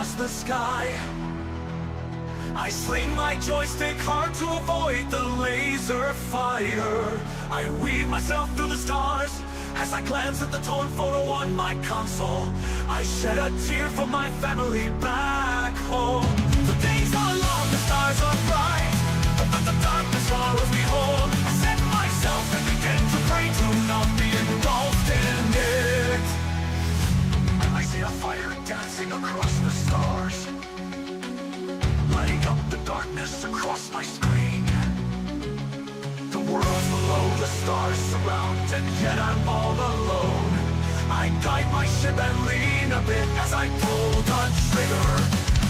across the sky. I sling my joystick hard to avoid the laser fire. I weave myself through the stars as I glance at the torn photo on my console. I shed a tear for my family back home. The days are long, the stars are bright, but the darkness follows me home. I set myself and begin to pray to not be engulfed in it. I see a fire dancing across the stars, lighting up the darkness across my screen. The world's below, the stars surround, and yet I'm all alone. I guide my ship and lean a bit as I pull the trigger.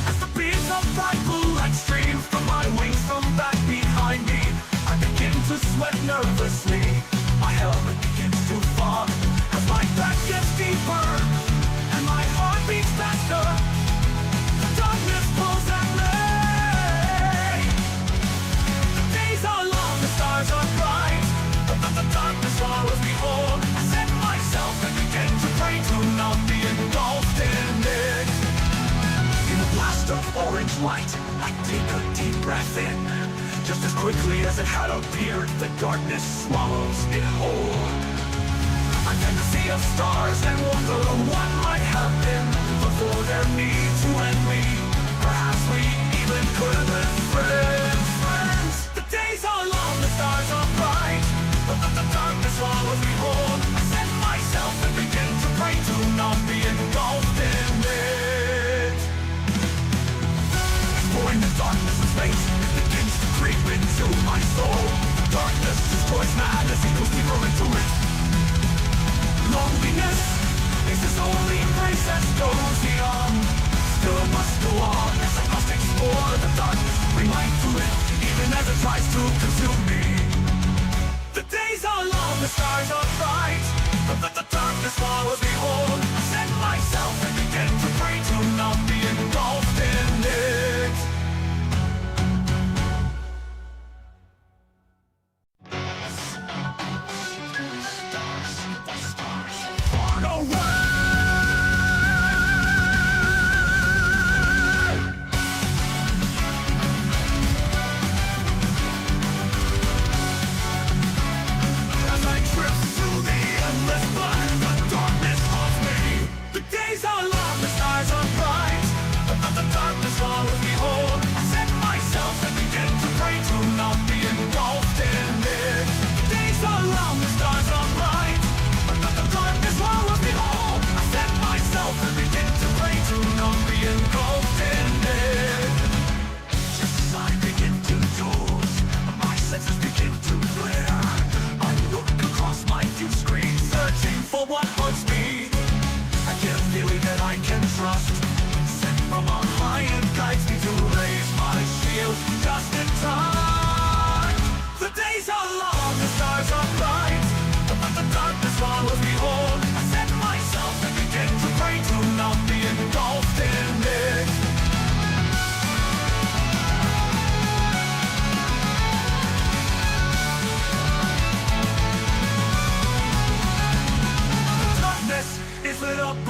As the beams of bright blue light stream from my wings from back behind me, I begin to sweat nervously. My helmet begins to fog as my back gets deeper and my heart beats faster. The darkness pulls at me. The days are long, the stars are bright, but the darkness follows me home. I set myself and begin to pray to not be engulfed in it. In a blast of orange light, I take a deep breath in. Just as quickly as it had appeared, the darkness swallows it whole. I can see of stars and wonder what might happen before their need to end me. Perhaps we even could have been friends. The days are long, the stars are bright, but the darkness swallows me whole. I set myself and begin to pray to not be engulfed in it. Exploring the darkness of space, it begins to creep into my soul. Darkness destroys man as he goes deeper into it. Loneliness is his only place that goes beyond. Still must go on as I must explore the darkness, bring light to it, even as it tries to consume me. The days are long, the stars are bright, but the darkness follows me home. I set myself and begin to pray to not be engulfed in it.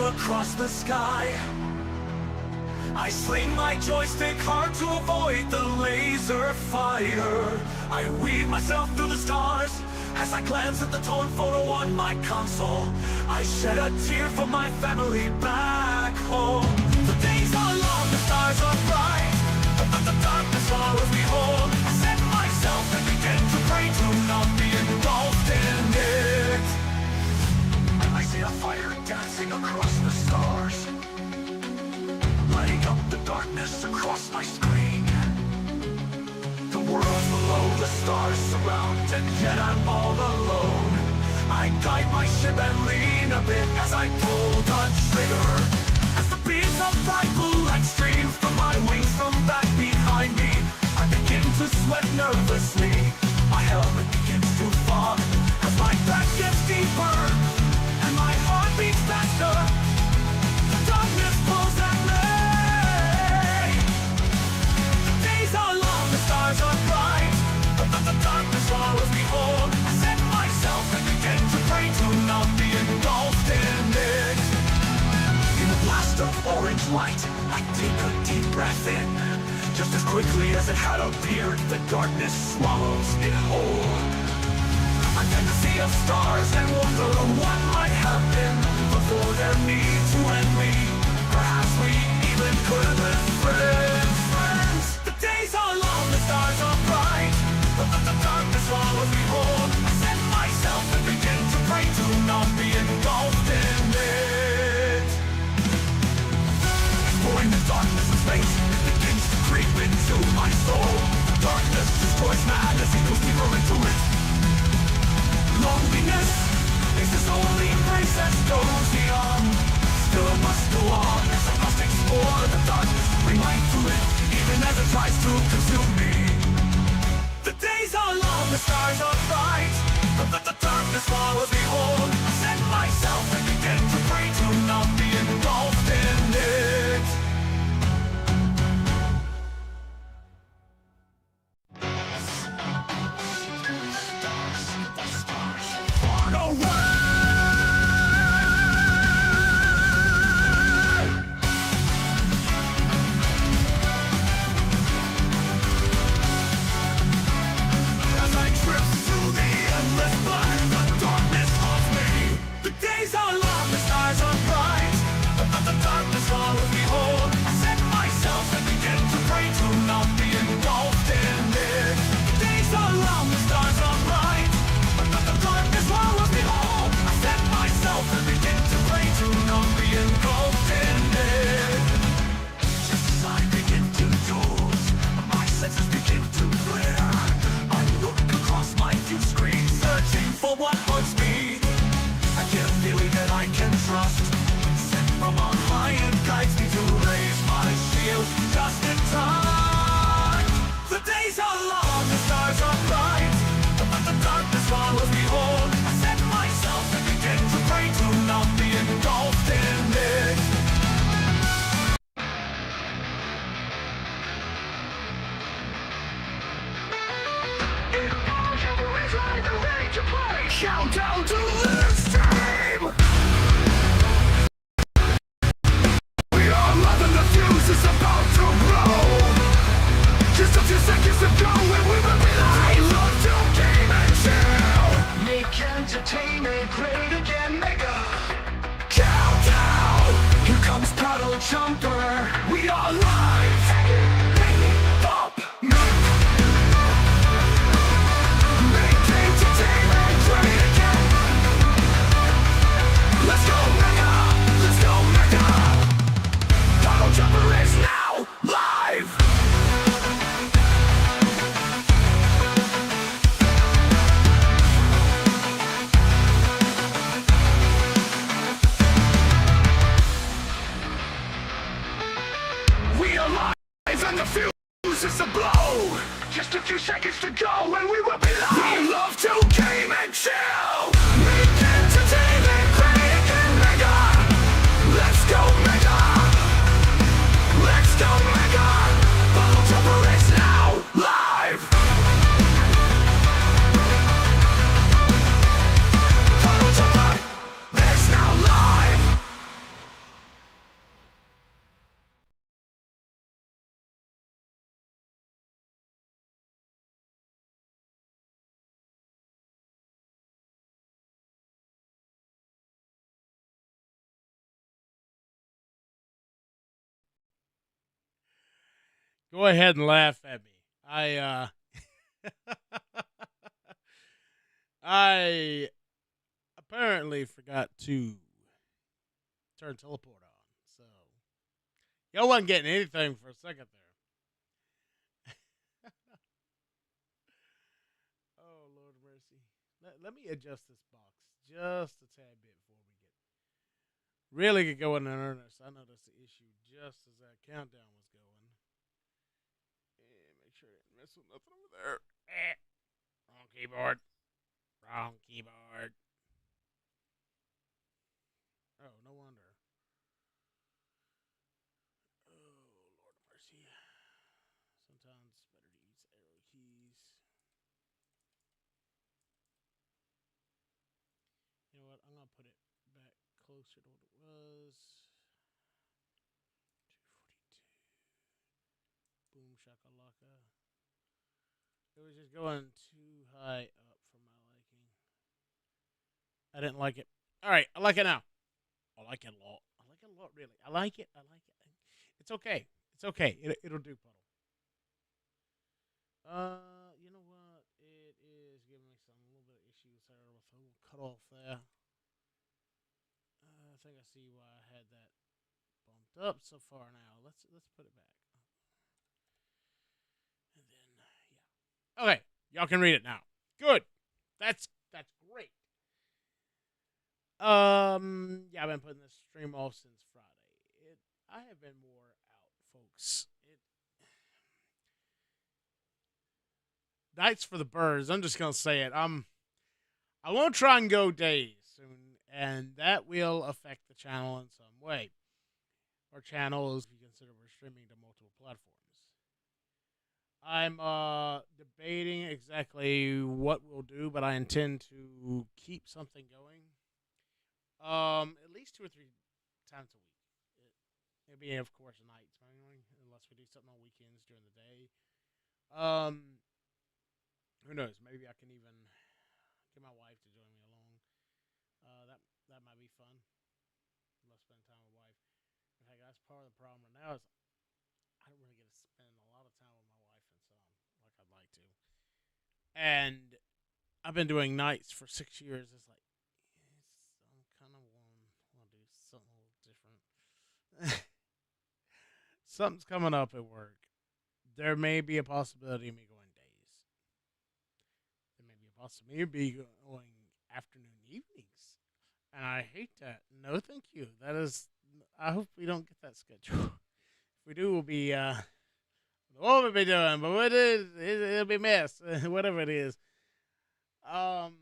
Across the sky, I sling my joystick hard to avoid the laser fire. I weave myself through the stars as I glance at the torn photo on my console. I shed a tear for my family back home. The days are long, the stars are bright, but the darkness follows me home. I set myself and begin to pray to not be engulfed in it. I see a fire dancing across the stars, lighting up the darkness across my screen. The world's below, the stars surround, and yet I'm all alone. I guide my ship and lean a bit as I pull the trigger. As the beams of bright blue light stream from my wings from back behind me, I begin to sweat nervously. My helmet begins to fog as my back gets deeper and my heart beats faster. The darkness pulls at me. The days are long, the stars are bright, but the darkness follows me home. I set myself and begin to pray to not be engulfed in it. In a blast of orange light, I take a within. Just as quickly as it had appeared, the darkness swallows it whole. I tend to see of stars and wonder what might have been before their need to end me. Perhaps we even could have been friends. The days are long, the stars are bright, but the darkness swallows me whole. I set myself and begin to pray to not be engulfed in it. Exploring the darkness of space, it begins to creep into my soul. Darkness destroys man as he goes deeper into it. Loneliness is his only place that goes beyond. Still I must go on, as I must explore the darkness, bring light to it, even as it tries to consume me. The days are long, the stars are bright, but the darkness follows me home. I set myself and begin to pray to not be engulfed in it. Countdown to this time! We are loving the fuse is about to blow. Just a few seconds to go and we will be live. We love to game and chill. Make entertainment great again, mega. Countdown! Here comes PuddleJumper. We are live. Up. Make entertainment great again. Let's go mega. Let's go mega. PuddleJumper is now live. We are live and the fuse is a blow. Just a few seconds to go and we will be live. We love to game and chill. Make entertainment great again, mega. Let's go mega. Let's go mega. PuddleJumper is now live. PuddleJumper is now live. Go ahead and laugh at me. I apparently forgot to turn teleport on. So y'all wasn't getting anything for a second there. Oh, Lord of mercy. Let me adjust this box just a tad bit before we really get going in earnest. I noticed the issue just as that countdown was going. And make sure I didn't mess with nothing over there. Wrong keyboard. Wrong keyboard. Oh, no wonder. Oh, Lord of mercy. Sometimes it's better to use arrow keys. You know what? I'm going to put it back closer to what it was. 242. shakalaka. It was just going too high up for my liking. I didn't like it. All right, I like it now. I like it a lot. I like it a lot, really. I like it. I like it. It's okay. It's okay. It'll do, Puddle. You know what? It is giving me some little bit of issues there with a little cut off there. I think I see why I had that bumped up so far now. Let's put it back. And then yeah. Okay, y'all can read it now. Good. That's great. Yeah, I've been putting this stream off since Friday. I have been more out, folks. Nights for the birds. I'm just gonna say it. I won't try and go days soon, and that will affect the channel in some way. Our channel is, if you consider we're streaming to multiple platforms. I'm debating exactly what we'll do, but I intend to keep something going. At least 2 or 3 times a week. It'll be, of course, nights mainly, unless we do something on weekends during the day. Who knows? Maybe I can even get my wife to join me along. That might be fun. Love spending time with my wife. In fact, that's part of the problem right now is I don't really get to spend a lot of time with my wife and son like I'd like to. And I've been doing nights for 6 years. It's like I'm kind of want to do something a little different. Something's coming up at work. There may be a possibility of me going days. There may be a possibility of me going afternoon evenings. And I hate that. No, thank you. That is, I hope we don't get that schedule. If we do, we'll be, what we'll be doing, but it'll be mess, whatever it is. But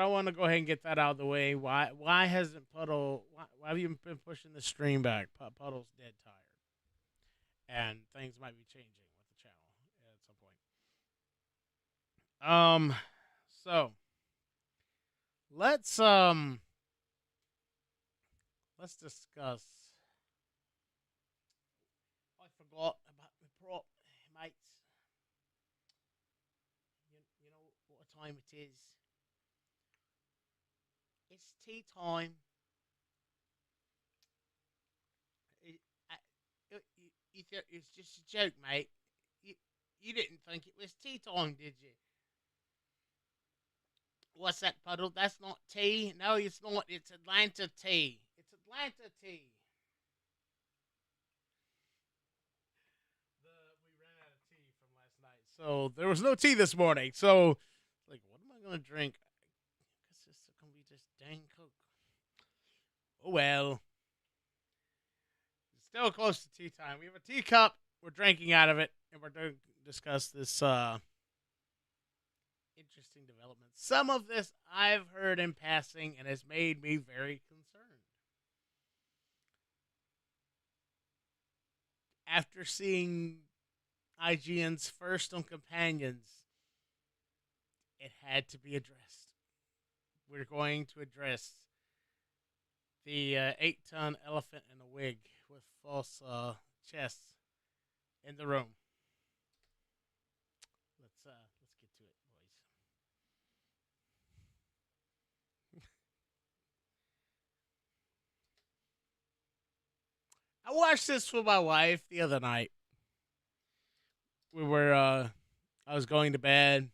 I want to go ahead and get that out of the way. Why hasn't Puddle, why have you been pushing the stream back? Puddle's dead tired. And things might be changing with the channel at some point. So let's discuss. I forgot about the prop, mates. You know what time it is? It's tea time. You thought it was just a joke, mate. You didn't think it was tea time, did you? What's that, Puddle? That's not tea. No, it's not. It's Atlanta tea. It's Atlanta tea. We ran out of tea from last night, so there was no tea this morning. So, like, what am I gonna drink? I guess it's gonna be just dang Coke. Oh well. It's still close to tea time. We have a teacup. We're drinking out of it, and we're going to discuss this interesting development. Some of this I've heard in passing and has made me very concerned. After seeing IGN's first on Companions, it had to be addressed. We're going to address the 8-ton elephant in a wig with false chests in the room. Let's get to it, boys. I watched this with my wife the other night. We were I was going to bed,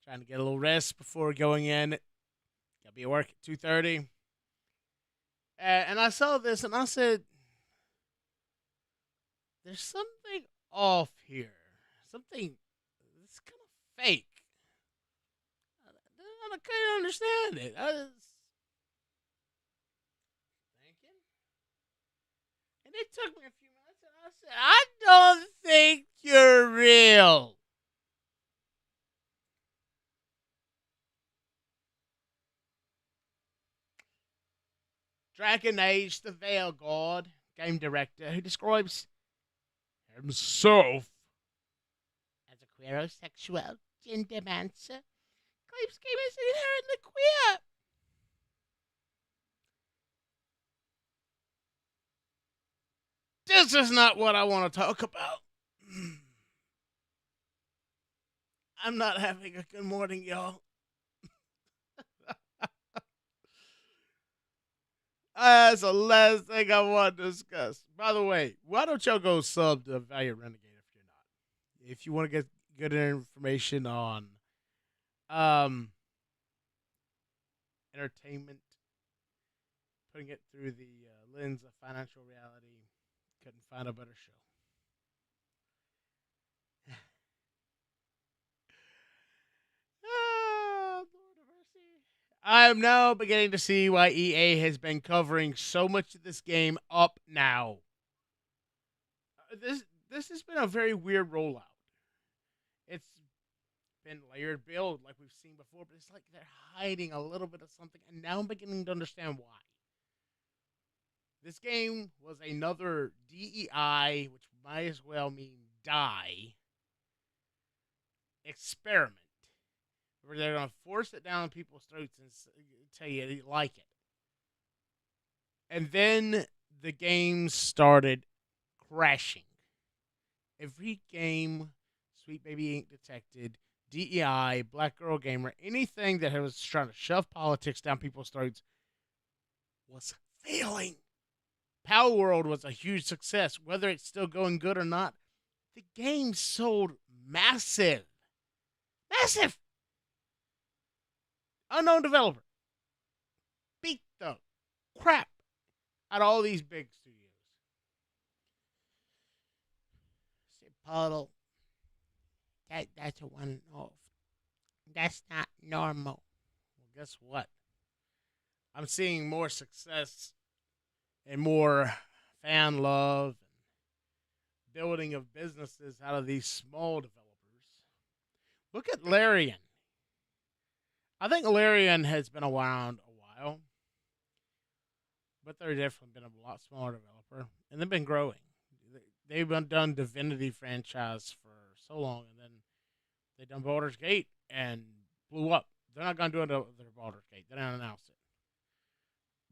trying to get a little rest before going in. Gotta be at work at 2:30. And I saw this and I said, there's something off here. Something that's kind of fake. I couldn't understand it. I was thinking. And it took me a few minutes and I said, I don't think you're real. Dragon Age the Veilguard game director who describes himself as a queerosexual gendermancer claims game is inherently queer. This is not what I want to talk about. I'm not having a good morning, y'all. That's the last thing I want to discuss. By the way, why don't y'all go sub to Valiant Renegade if you're not? If you want to get good information on um entertainment, putting it through the lens of financial reality, couldn't find a better show. Ah, Lord of mercy. I am now beginning to see why EA has been covering so much of this game up now. This has been a very weird rollout. It's been layered build like we've seen before, but it's like they're hiding a little bit of something, and now I'm beginning to understand why. This game was another DEI, which might as well mean die, experiment, where they're going to force it down people's throats and tell you they like it. And then the game started crashing. Every game, Sweet Baby Ink Detected, DEI, Black Girl Gamer, anything that was trying to shove politics down people's throats was failing. Power World was a huge success. Whether it's still going good or not, the game sold massive. Massive! Unknown developer. Beat the crap out of all these big studios. Say, Puddle, that's a one-off. That's not normal. Well, guess what? I'm seeing more success and more fan love and building of businesses out of these small developers. Look at Larian. I think Larian has been around a while, but they're definitely been a lot smaller developer, and they've been growing. They've been done Divinity franchise for so long, and then they done Baldur's Gate and blew up. They're not going to do another Baldur's Gate. They don't announce it,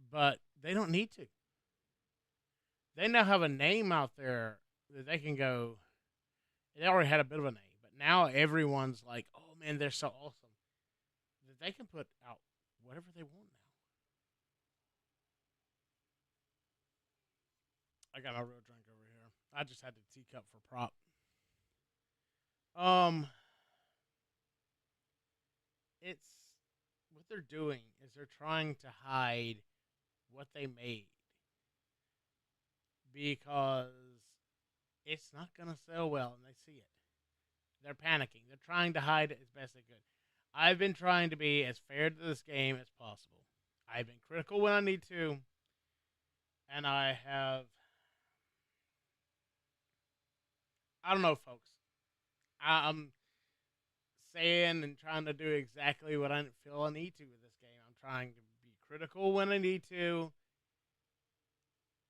but they don't need to. They now have a name out there that they can go. They already had a bit of a name, but now everyone's like, "Oh man, they're so awesome that they can put out whatever they want now." I got a real drink over here. I just had the teacup for prop. Um, it's what they're doing is they're trying to hide what they made because it's not gonna sell well, and they see it. They're panicking. They're trying to hide it as best they could. I've been trying to be as fair to this game as possible. I've been critical when I need to, and I have. I don't know, folks. I'm saying and trying to do exactly what I feel I need to with this game. I'm trying to be critical when I need to,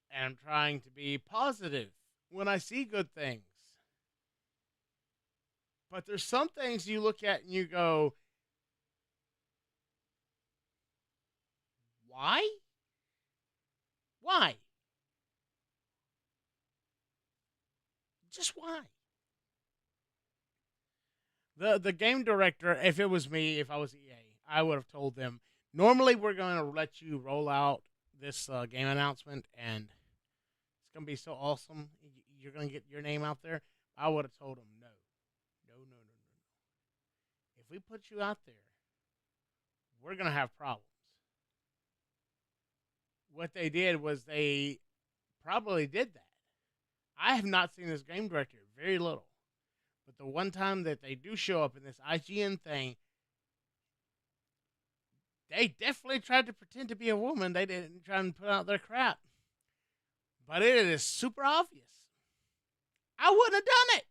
and I'm trying to be positive when I see good things. But there's some things you look at and you go, why? Why? Just why? The game director, if it was me, if I was EA, I would have told them, normally we're going to let you roll out this game announcement, and it's going to be so awesome. You're going to get your name out there. I would have told them, no. No, no, no, no, no. If we put you out there, we're going to have problems. What they did was they probably did that. I have not seen this game director, very little. But the one time that they do show up in this IGN thing, they definitely tried to pretend to be a woman. They didn't try and put out their crap. But it is super obvious. I wouldn't have done it.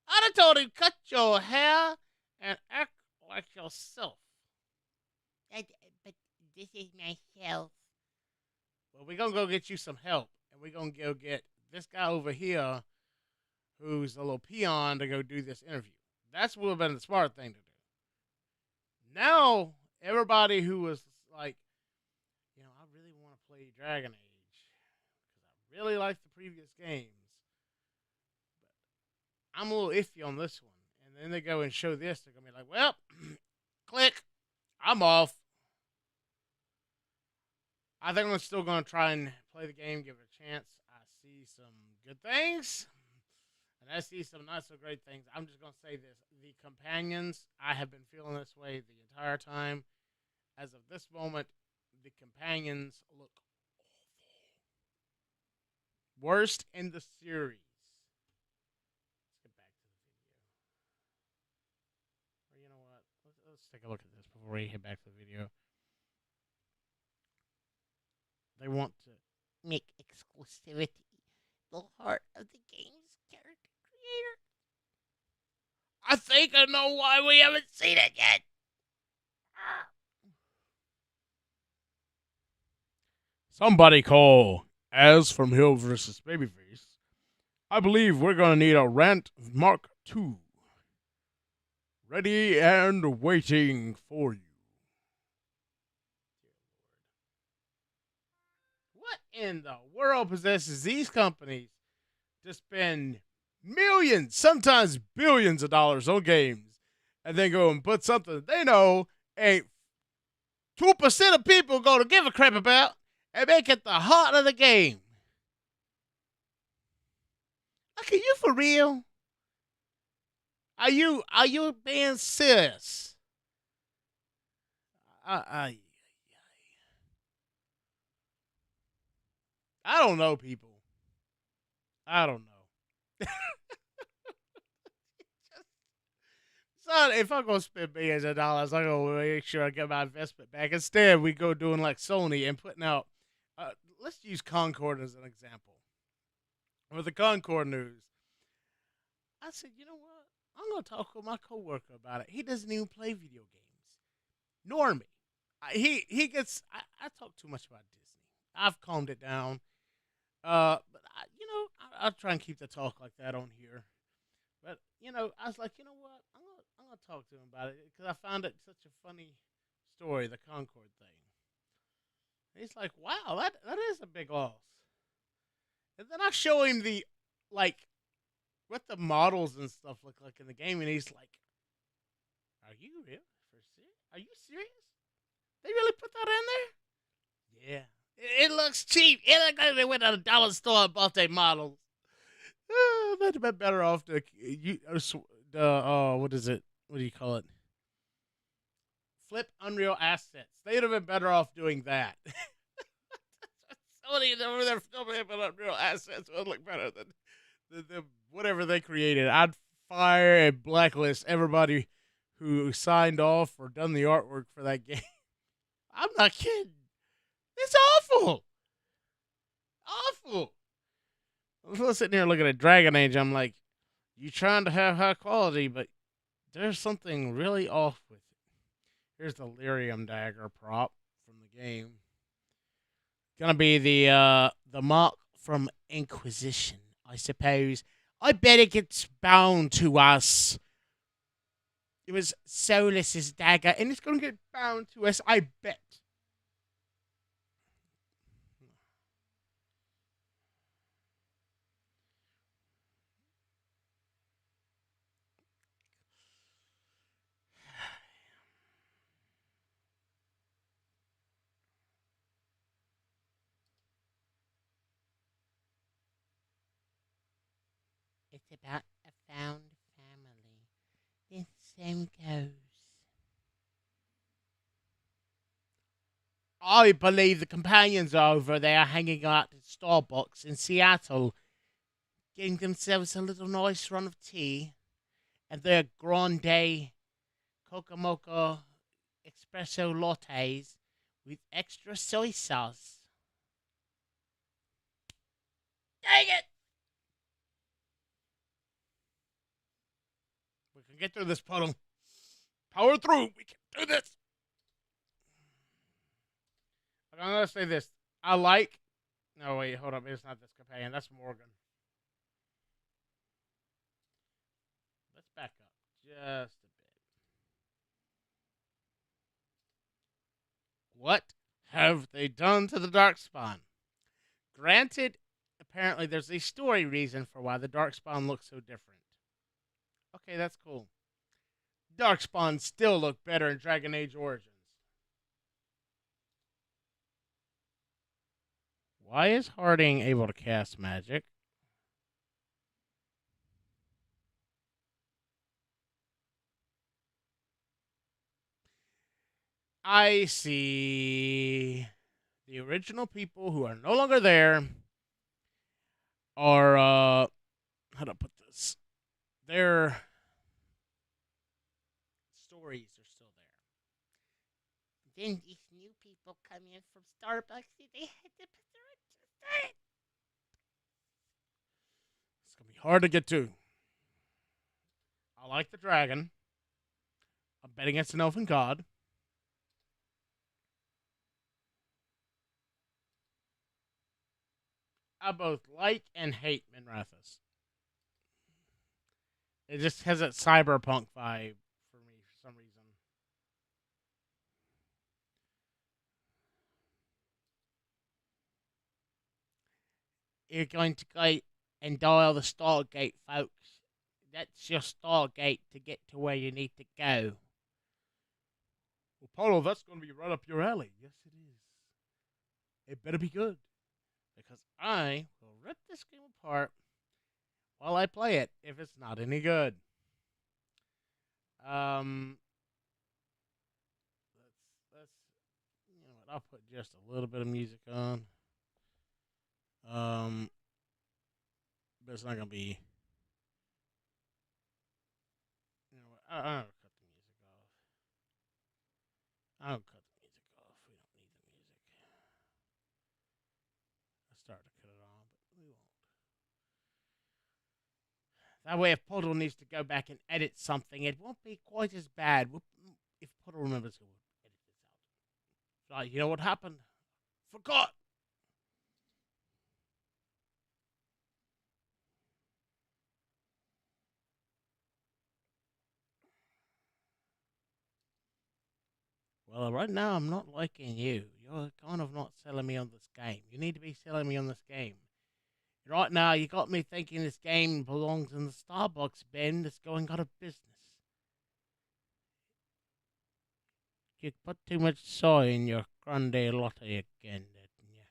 I'd have told him, cut your hair and act like yourself. But this is myself. Well, we're going to go get you some help. And we're going to go get this guy over here who's a little peon to go do this interview. That's would have been the smart thing to do. Now, everybody who was like, I really want to play Dragon Age because I really like the previous games, I'm a little iffy on this one. And then they go and show this. They're going to be like, well, click. I'm off. I think I'm still going to try and play the game, give it a chance. I see some good things, and I see some not so great things. I'm just going to say this. The companions, I have been feeling this way the entire time. As of this moment, the companions look awful. Worst in the series. Let's get back to the video. Or you know what? Let's take a look at this before we head back to the video. They want to make exclusivity the heart of the game's character creator. I think I know why we haven't seen it yet. Somebody call Az from Hill versus Babyface. I believe we're going to need a rant Mark II. Ready and waiting for you. What in the world possesses these companies to spend millions, sometimes billions of dollars on games, and then go and put something they know ain't 2% of people going to give a crap about and make it the heart of the game? Like, are you for real? Are you being serious? I don't know, people. I don't know. Son, if I'm gonna spend millions of dollars, I'm gonna make sure I get my investment back. Instead, we go doing like Sony and putting out. Let's use Concord as an example. With the Concord news, I said, you know what? I'm gonna talk with my coworker about it. He doesn't even play video games, nor me. He gets. I talk too much about Disney. I've calmed it down. But I'll try and keep the talk like that on here. But I was like, you know what? I'm gonna talk to him about it because I found it such a funny story, the Concord thing. And he's like, wow, that is a big loss. And then I show him the what the models and stuff look like in the game, and he's like, "Are you real? Are you serious? They really put that in there? Yeah, it looks cheap. It looks like they went to a dollar store and bought their models. They'd have been better off to what is it? What do you call it? Flip Unreal Assets. They'd have been better off doing that." Somebody over there filming Unreal Assets would look better than the whatever they created. I'd fire and blacklist everybody who signed off or done the artwork for that game. I'm not kidding. It's awful. Awful. I was sitting here looking at Dragon Age. I'm like, you trying to have high quality, but there's something really off with it. Here's the lyrium dagger prop from the game. Gonna be the mark from Inquisition, I suppose. I bet it gets bound to us. It was Solus's dagger, and it's gonna get bound to us, I bet. It's about a found family. The same goes. I believe the companions are over there hanging out at Starbucks in Seattle, getting themselves a little nice run of tea and their grande coca mocha espresso lattes with extra soy sauce. Dang it! We can get through this, Puddle. Power through. We can do this. I'm going to say this. I like... No, wait, hold up. It's not this companion. That's Morgan. Let's back up just a bit. What have they done to the Darkspawn? Granted, apparently there's a story reason for why the Darkspawn looks so different. Okay, that's cool. Darkspawn still look better in Dragon Age Origins. Why is Harding able to cast magic? I see. The original people who are no longer there are, how do I put this? Their stories are still there. Then these new people come in from Starbucks and they had to put their own. It's going to be hard to get to. I like the dragon. I'm betting it's an elfin god. I both like and hate Minrathous. It just has that cyberpunk vibe for me for some reason. You're going to go and dial the Stargate, folks. That's your Stargate to get to where you need to go. Well, Paulo, that's going to be right up your alley. Yes, it is. It better be good. Because I will rip this game apart while I play it if it's not any good. Um, let's you know what? I'll put just a little bit of music on. But it's not gonna be. You know what? I'll cut the music off. I'll cut the music off. We don't need the music. I started to cut it on, but we won't. That way, if Puddle needs to go back and edit something, it won't be quite as bad. If Puddle remembers to edit this out. Like, you know what happened? Forgot! Well, right now, I'm not liking you. You're kind of not selling me on this game. You need to be selling me on this game. Right now, you got me thinking this game belongs in the Starbucks bin that's going out of business. You put too much soy in your grande latte again, didn't you?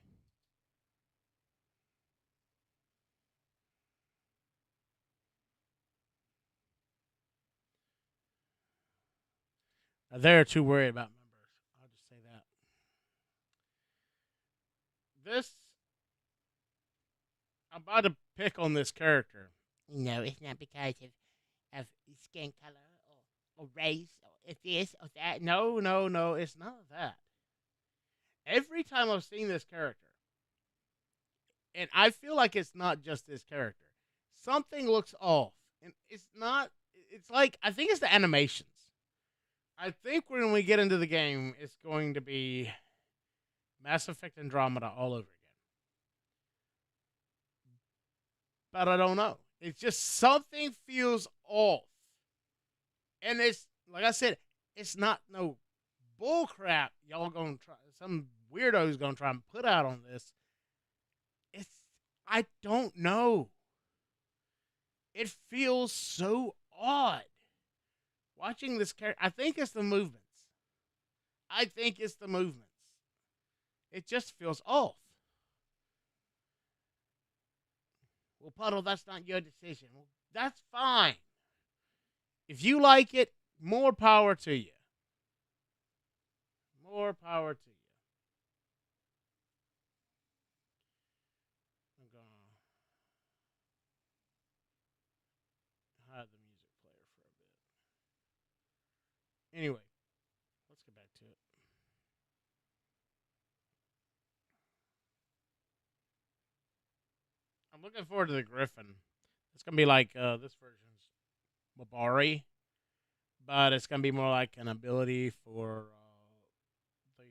Now, they're too worried about members. I'll just say that. This, I'm about to pick on this character. No, it's not because of skin color or race or if this or that. No, no, no, it's none of that. Every time I've seen this character, and I feel like it's not just this character, something looks off. And it's not, it's like, I think it's the animations. I think when we get into the game, it's going to be Mass Effect Andromeda all over again. But I don't know. It's just something feels off. And it's, like I said, it's not no bullcrap y'all gonna try, some weirdo's gonna try and put out on this. It's, I don't know. It feels so odd. Watching this character, I think it's the movements. I think it's the movements. It just feels off. Well, Puddle, that's not your decision. Well, that's fine. If you like it, more power to you. More power to you. I'm gonna hide the music player for a bit. Anyway, let's get back to it. I'm looking forward to the Griffin. It's gonna be like this version's Mabari, but it's gonna be more like an ability for the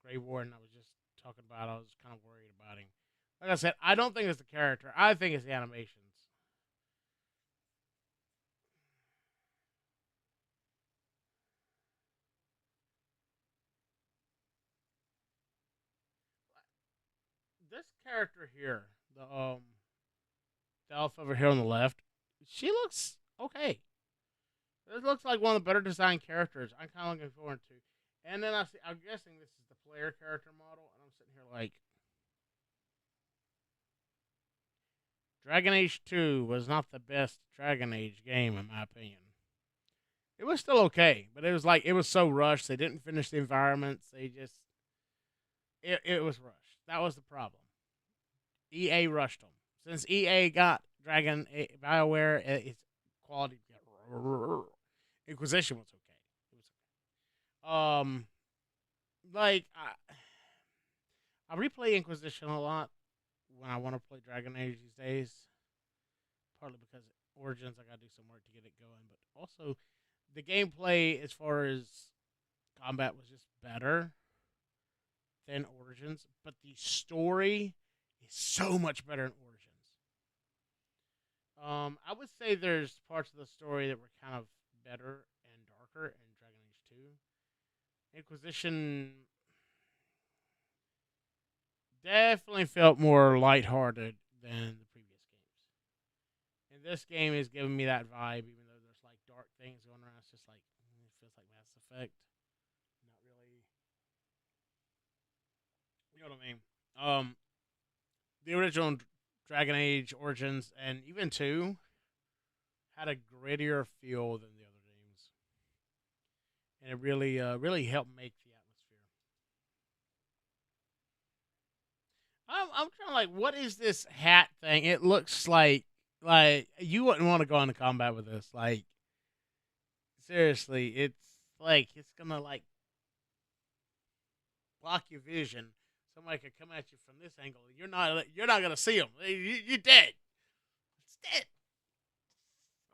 Grey Warden I was just talking about. I was kind of worried about him. Like I said, I don't think it's the character. I think it's the animations. This character here, the elf over here on the left, she looks okay. This looks like one of the better designed characters. I'm kind of looking forward to. And then I'm guessing this is the player character model, and I'm sitting here like, Dragon Age 2 was not the best Dragon Age game in my opinion. It was still okay, but it was so rushed. They didn't finish the environments. It was rushed. That was the problem. EA rushed them. Since EA got BioWare, its quality Inquisition was okay. It was okay. Like I replay Inquisition a lot when I want to play Dragon Age these days. Partly because Origins, I gotta do some work to get it going, but also the gameplay as far as combat was just better than Origins, but the story is so much better in Origins. I would say there's parts of the story that were kind of better and darker in Dragon Age 2. Inquisition definitely felt more lighthearted than the previous games. And this game is giving me that vibe, even though there's like dark things going around. It's just like, it feels like Mass Effect. Not really. You know what I mean? The original Dragon Age Origins and even 2 had a grittier feel than the other games. And it really helped make the atmosphere. I'm kind of like, what is this hat thing? It looks like you wouldn't want to go into combat with this. Like, seriously, it's like it's gonna like block your vision. Somebody could come at you from this angle. You're not gonna see them. You're dead. It's dead.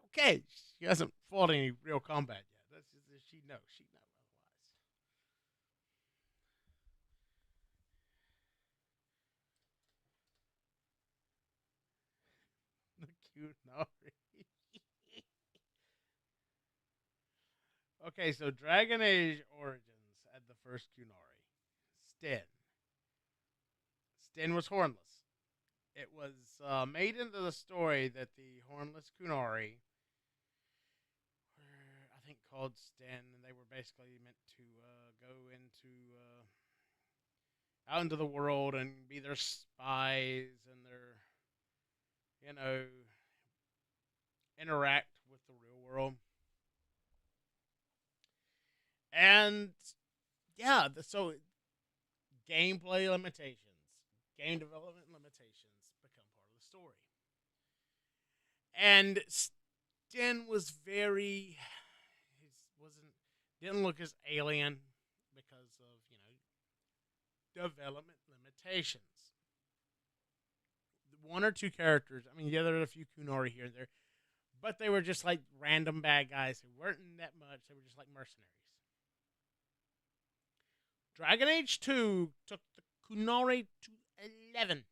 Okay, she hasn't fought any real combat yet. That's just, she knows. She knows otherwise. The cute Nari. Okay, so Dragon Age Origins had the first Kunari. Sten. Sten was hornless. It was made into the story that the hornless Kunari were, I think, called Sten, and they were basically meant to go into out into the world and be their spies and their, you know, interact with the real world. And yeah, so gameplay limitations, game development limitations become part of the story. And Sten was very, he wasn't, didn't look as alien because of, development limitations. One or two characters, I mean, yeah, there are a few Kunari here and there, but they were just like random bad guys who weren't in that much. They were just like mercenaries. Dragon Age 2 took the Kunari to 11.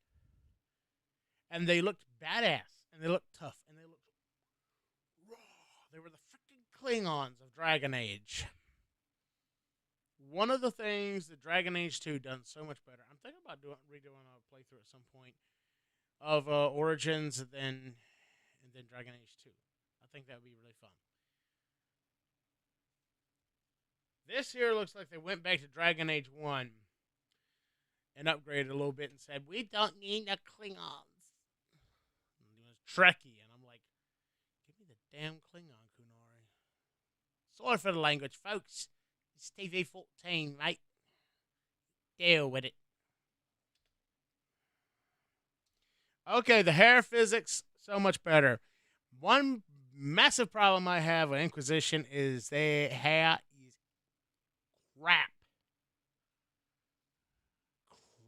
And they looked badass. And they looked tough. And they looked raw. They were the freaking Klingons of Dragon Age. One of the things that Dragon Age 2 done so much better. I'm thinking about redoing a playthrough at some point of Origins and then Dragon Age 2. I think that would be really fun. This here looks like they went back to Dragon Age 1 and upgraded a little bit and said, we don't need the Klingons. And it was Trekkie, and I'm like, give me the damn Klingon, Kunari. Sorry for the language, folks. It's TV-14, mate. Deal with it. Okay, the hair physics, so much better. One massive problem I have with Inquisition is their hair is crap.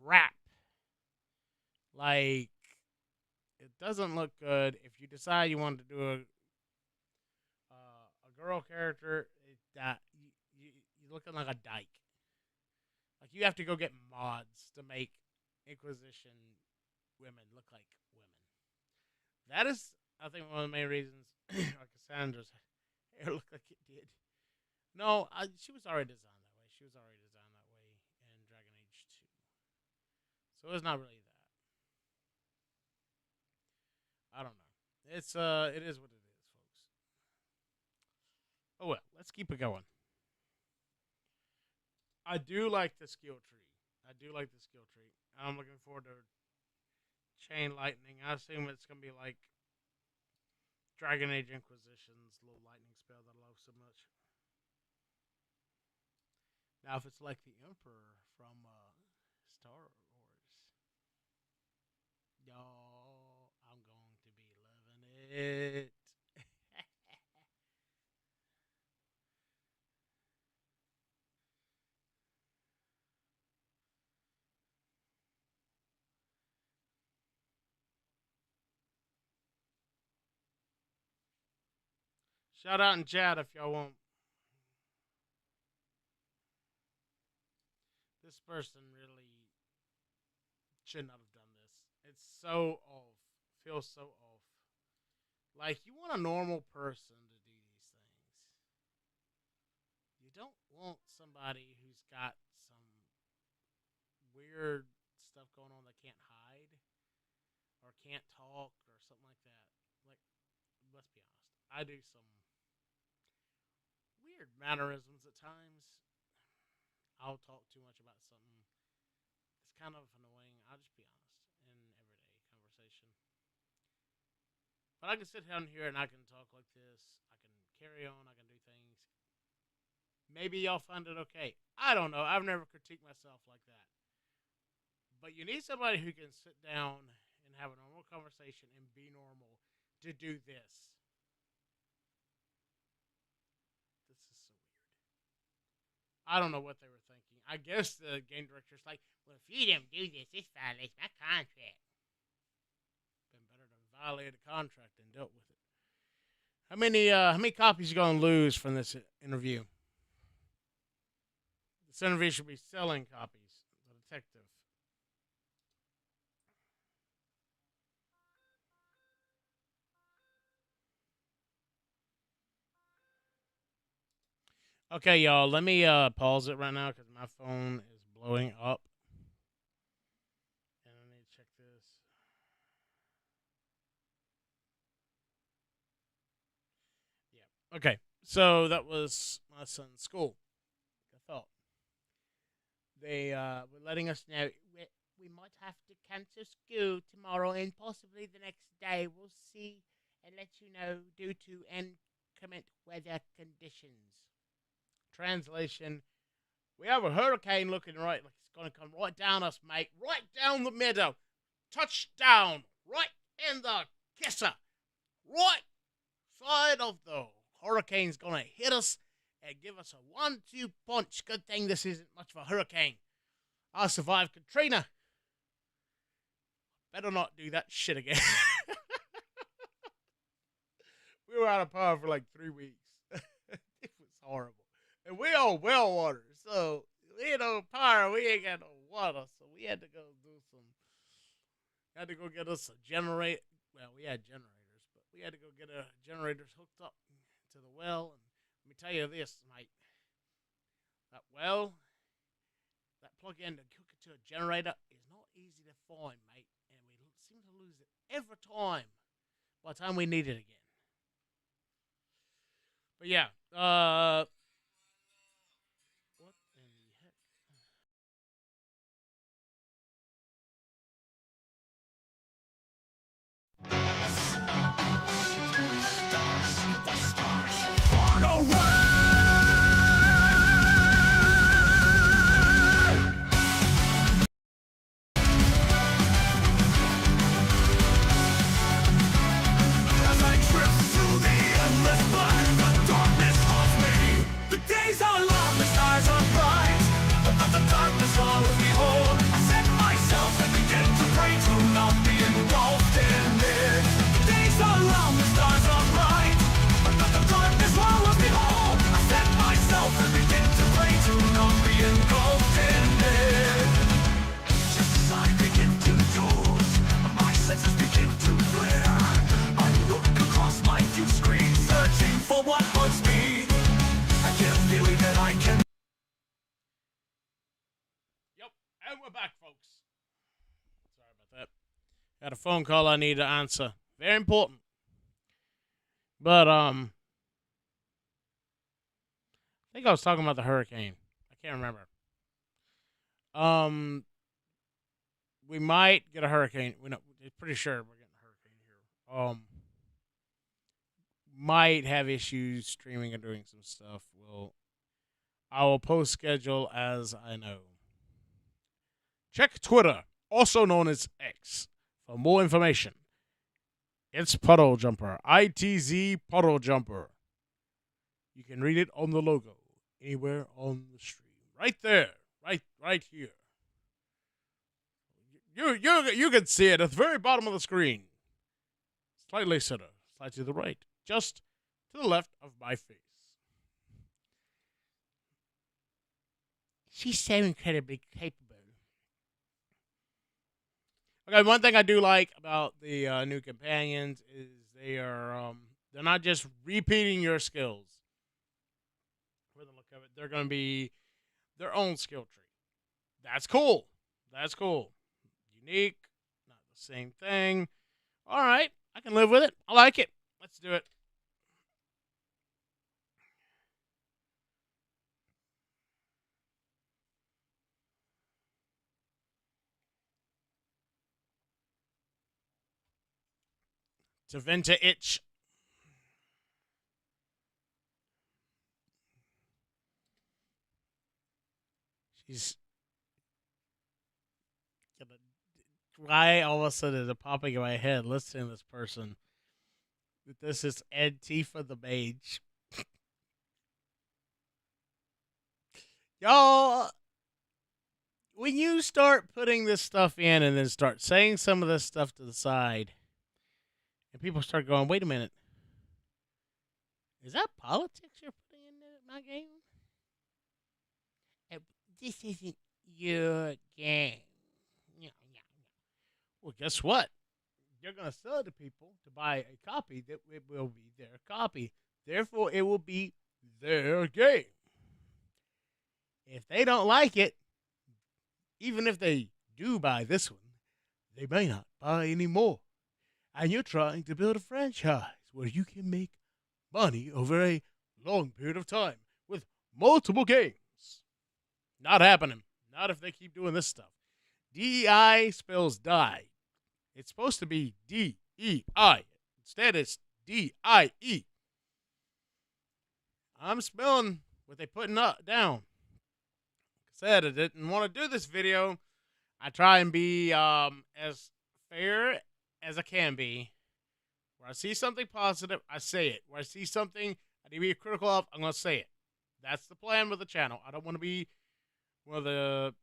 Crap. Like, it doesn't look good. If you decide you want to do a girl character, you're looking like a dyke. Like, you have to go get mods to make Inquisition women look like women. That is, I think, one of the main reasons Cassandra's hair looked like it did. No, she was already designed that way. She was already designed that way in Dragon Age 2. So it's not really that. I don't know. It is what it is, folks. Oh well, let's keep it going. I do like the skill tree. I'm looking forward to chain lightning. I assume it's gonna be like Dragon Age Inquisition's little lightning spell that I love so much. Now, if it's like the Emperor from Star Wars, y'all, I'm going to be loving it. Shout out in chat if y'all want. This person really should not have done this. It's so off. Feels so off. Like, you want a normal person to do these things. You don't want somebody who's got some weird stuff going on that can't hide or can't talk or something like that. Like, let's be honest. I do some weird mannerisms at times. I'll talk too much about something. It's kind of annoying. I'll just be honest in everyday conversation. But I can sit down here and I can talk like this. I can carry on. I can do things. Maybe y'all find it okay. I don't know. I've never critiqued myself like that. But you need somebody who can sit down and have a normal conversation and be normal to do this. This is so weird. I don't know what they were thinking. I guess the game director's like, well, if you don't do this, this violates my contract. Been better to violate a contract than dealt with it. How many copies you gonna lose from this interview? This interview should be selling copies. The detective. Okay, y'all. Let me pause it right now because my phone is blowing up. And I need to check this. Yeah. Okay. So that was my son's school. I thought they were letting us know we might have to cancel school tomorrow and possibly the next day. We'll see and let you know due to inclement weather conditions. Translation: we have a hurricane looking right like it's going to come right down us, mate. Right down the middle. Touchdown. Right in the kisser. Right side of the hurricane's going to hit us and give us a 1-2 punch. Good thing this isn't much of a hurricane. I survived Katrina. Better not do that shit again. We were out of power for like 3 weeks. It was horrible. And we on well water, so we ain't no power, we ain't got no water, so we had to go get us a generator. Well, we had generators, but we had to go get a generators hooked up to the well. And let me tell you this, mate, that well, that plug-in to hook it to a generator is not easy to find, mate, and we seem to lose it every time by the time we need it again. But yeah, what in the heck? As I drift through the endless black, the darkness haunts me. The days are long, the stars are bright, but the darkness follows me home. I set myself and begin to pray to not be engulfed in it. The days are long, the stars are bright, but the darkness follows me home. I set myself and begin to pray to not be engulfed in it. Just as I begin to doze, my senses begin to flare. I look across my view screen, searching for what haunts me. I get a feeling that I can. Yep, and we're back, folks. Sorry about that. Got a phone call I need to answer. Very important. But think I was talking about the hurricane. I can't remember. Um, we might get a hurricane. We're pretty sure we're getting a hurricane here. Might have issues streaming and doing some stuff. I will post schedule as I know. Check Twitter, also known as X, for more information. It's ITZPuddleJumper. ITZPuddleJumper. You can read it on the logo anywhere on the stream. Right there. Right here. You can see it at the very bottom of the screen. Slightly center. Slightly to the right. Just to the left of my face. She's so incredibly capable. Okay, one thing I do like about the new companions is they're not just repeating your skills. For the look of it, they're going to be their own skill tree. That's cool. Unique, not the same thing. All right, I can live with it. I like it. Let's do it. To Venta Itch. She's gonna. Why all of a sudden is it popping in my head listening to this person? This is Antifa the Mage. Y'all, when you start putting this stuff in and then start saying some of this stuff to the side, and people start going, wait a minute. Is that politics you're putting in my game? This isn't your game. Well, guess what? You're going to sell it to people to buy a copy that it will be their copy. Therefore, it will be their game. If they don't like it, even if they do buy this one, they may not buy any more. And you're trying to build a franchise where you can make money over a long period of time with multiple games. Not happening. Not if they keep doing this stuff. DEI spells die. It's supposed to be D-E-I. Instead, it's D-I-E. I'm spelling what they putting up down. Like I said, I didn't want to do this video. I try and be as fair as I can be. Where I see something positive, I say it. Where I see something I need to be critical of, I'm going to say it. That's the plan with the channel. I don't want to be one of the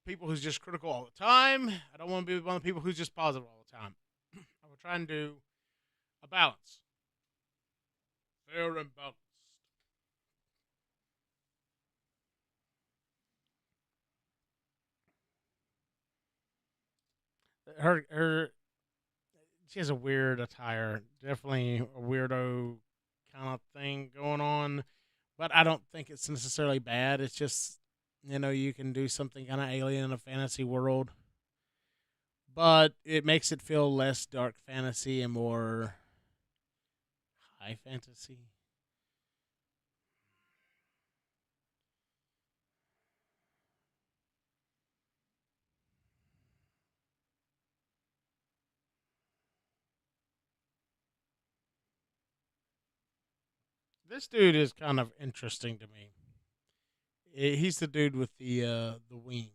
people who's just critical all the time. I don't want to be one of the people who's just positive all the time. I will try and do a balance. Fair and balanced. She has a weird attire. Definitely a weirdo kind of thing going on. But I don't think it's necessarily bad. It's just, you can do something kind of alien in a fantasy world. But it makes it feel less dark fantasy and more high fantasy. This dude is kind of interesting to me. He's the dude with the wings.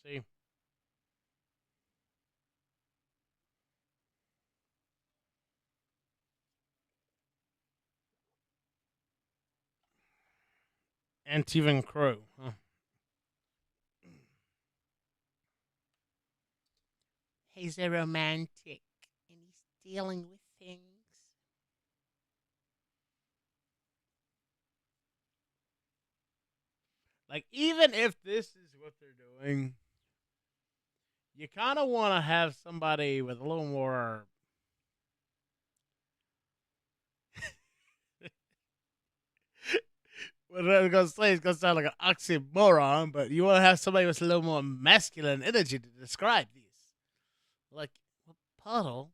See? Antivan Crow, huh? He's a romantic, and he's dealing with things. Like, even if this is what they're doing, you kind of want to have somebody with a little more. What I was going to say is going to sound like an oxymoron, but you want to have somebody with a little more masculine energy to describe these. Like, well, Puddle,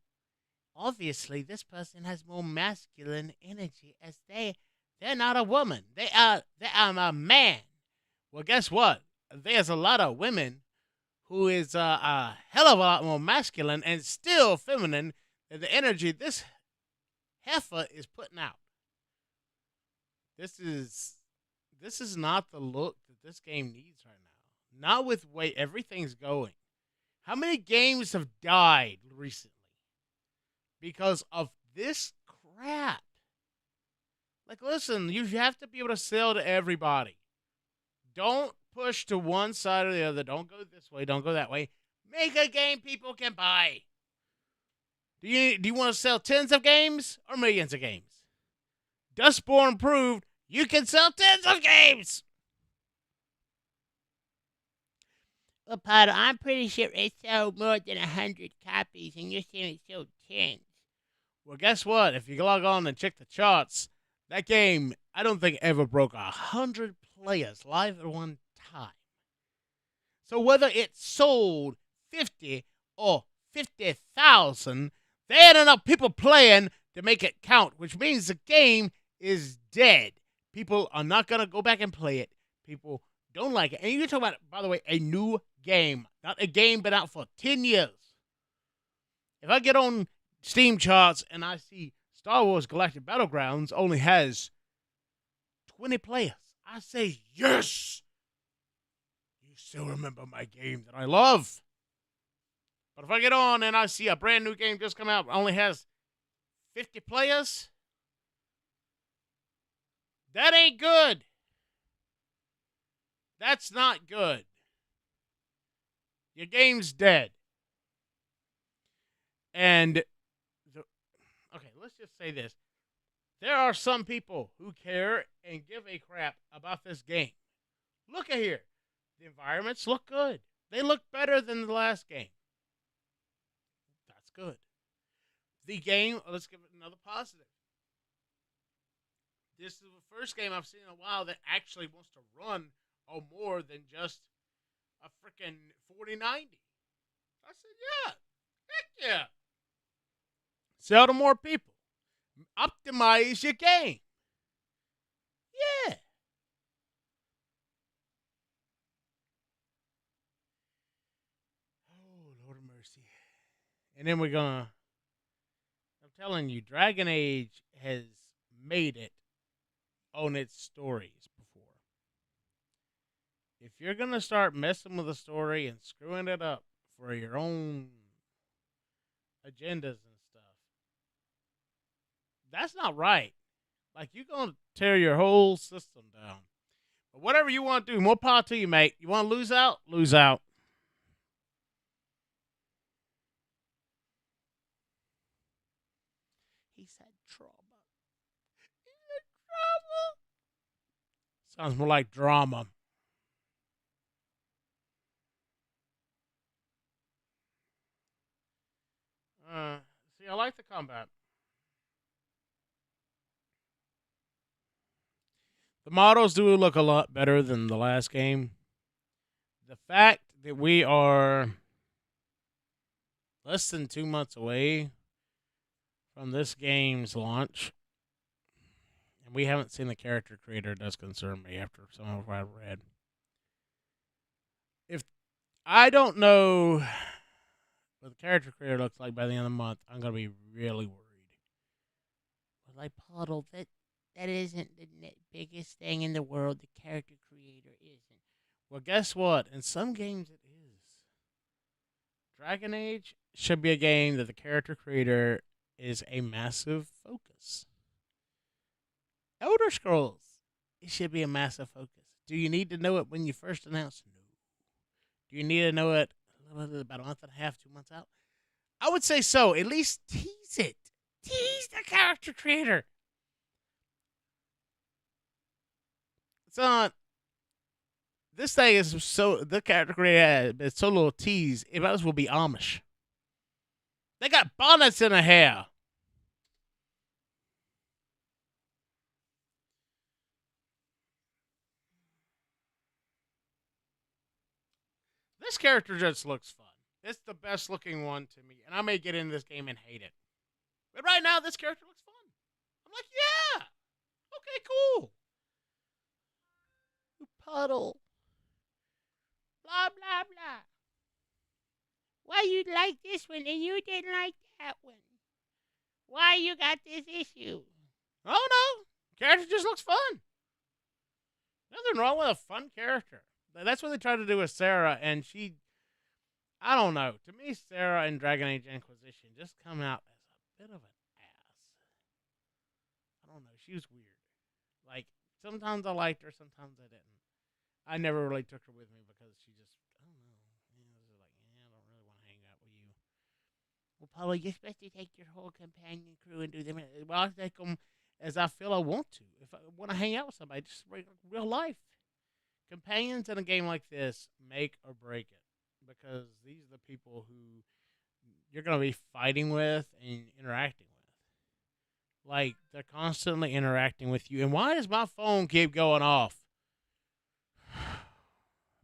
obviously this person has more masculine energy as they're not a woman. They are a man. Well, guess what? There's a lot of women who is a hell of a lot more masculine and still feminine than the energy this heifer is putting out. This is not the look that this game needs right now. Not with the way everything's going. How many games have died recently because of this crap? Like, listen, you have to be able to sell to everybody. Don't push to one side or the other. Don't go this way. Don't go that way. Make a game people can buy. Do you want to sell tens of games or millions of games? Dustborn proved you can sell tens of games. Well, Potter, I'm pretty sure it sold more than 100 copies, and you're saying it sold 10. Well, guess what? If you log on and check the charts, that game, I don't think ever broke 100 players live at one time. So whether it sold 50 or 50,000, there ain't enough people playing to make it count, which means the game is dead. People are not going to go back and play it. People don't like it. And you're talking about, by the way, a new game. Not a game been out for 10 years. If I get on Steam charts and I see Star Wars Galactic Battlegrounds only has 20 players, I say, yes! You still remember my game that I love. But if I get on and I see a brand new game just come out only has 50 players, that ain't good. That's not good. Your game's dead. And, okay, let's just say this. There are some people who care and give a crap about this game. Look at here. The environments look good. They look better than the last game. That's good. The game, let's give it another positive. This is the first game I've seen in a while that actually wants to run on more than just a freaking 4090. I said, yeah. Heck yeah. Sell to more people. Optimize your game. Yeah. Oh, Lord of mercy. And then we're gonna, I'm telling you, Dragon Age has made it on its stories before. If you're gonna start messing with the story and screwing it up for your own agendas and stuff, that's not right. Like, you're gonna tear your whole system down. But whatever you want to do, more power to you, mate. You want to lose out? Lose out. He said trauma. He said trauma. Sounds more like drama. See, I like the combat. The models do look a lot better than the last game. The fact that we are less than 2 months away from this game's launch, and we haven't seen the character creator, does concern me after some of what I've read. If I don't know what the character creator looks like by the end of the month, I'm going to be really worried. But like Puddle, that isn't the biggest thing in the world. The character creator isn't. Well, guess what? In some games it is. Dragon Age should be a game that the character creator is a massive focus. Elder Scrolls, it should be a massive focus. Do you need to know it when you first announce? No. Do you need to know it about a month and a half, 2 months out? I would say so. At least tease it. Tease the character creator. It's on. This thing is so. The character creator is so little tease. It might as well be Amish. They got bonnets in the hair. This character just looks fun. It's the best looking one to me, and I may get into this game and hate it. But right now, this character looks fun. I'm like, yeah, okay, cool. Puddle. Blah, blah, blah. Why you like this one and you didn't like that one? Why you got this issue? Oh, no. Character just looks fun. Nothing wrong with a fun character. That's what they tried to do with Sarah, and she... I don't know. To me, Sarah in Dragon Age Inquisition just come out as a bit of an ass. I don't know. She was weird. Like, sometimes I liked her, sometimes I didn't. I never really took her with me because she just, I don't know. I was like, I don't really want to hang out with you. Well, Paula, you're supposed to take your whole companion crew and do them. Well, I take them as I feel I want to. If I want to hang out with somebody, just real life. Companions in a game like this make or break it. Because these are the people who you're going to be fighting with and interacting with. Like, they're constantly interacting with you. And why does my phone keep going off?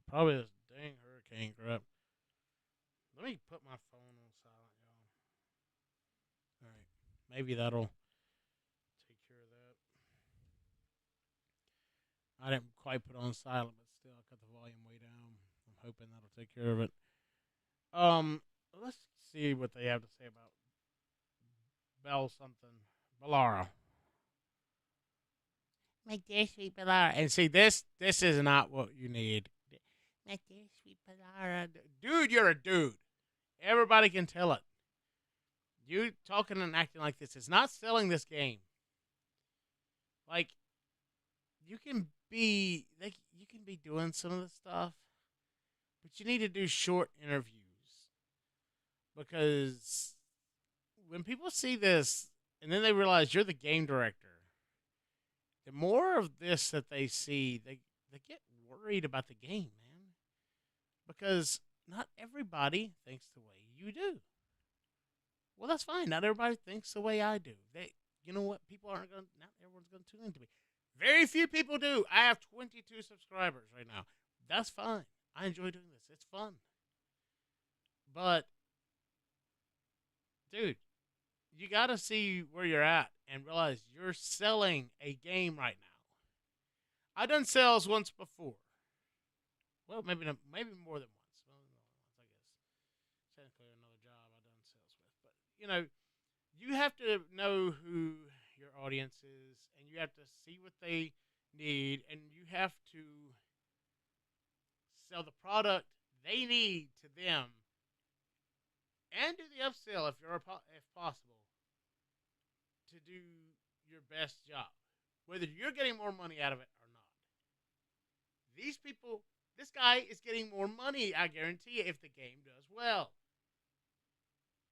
Probably this dang hurricane crap. Let me put my phone on silent, y'all. Alright. Maybe that'll take care of that. I didn't quite put on silent, but still, I cut the volume way down. I'm hoping that'll take care of it. Let's see what they have to say about Bellara. My dear sweet Bellara. And see, this is not what you need. My dear sweet Bellara. Dude, you're a dude. Everybody can tell it. You talking and acting like this is not selling this game. Like, you can be doing some of the stuff, but you need to do short interviews. Because when people see this and then they realize you're the game director, the more of this that they see, they get worried about the game, man. Because not everybody thinks the way you do. Well, that's fine. Not everybody thinks the way I do. You know what? Not everyone's going to tune into me. Very few people do. I have 22 subscribers right now. That's fine. I enjoy doing this. It's fun. But, dude, you got to see where you're at and realize you're selling a game right now. I've done sales once before. Well, maybe more than once. Well, I guess. Technically another job I've done sales with. But, you have to know who your audience is, and you have to see what they need, and you have to sell the product they need to them, and do the upsell if possible, to do your best job, whether you're getting more money out of it or not. This guy is getting more money, I guarantee you, if the game does well.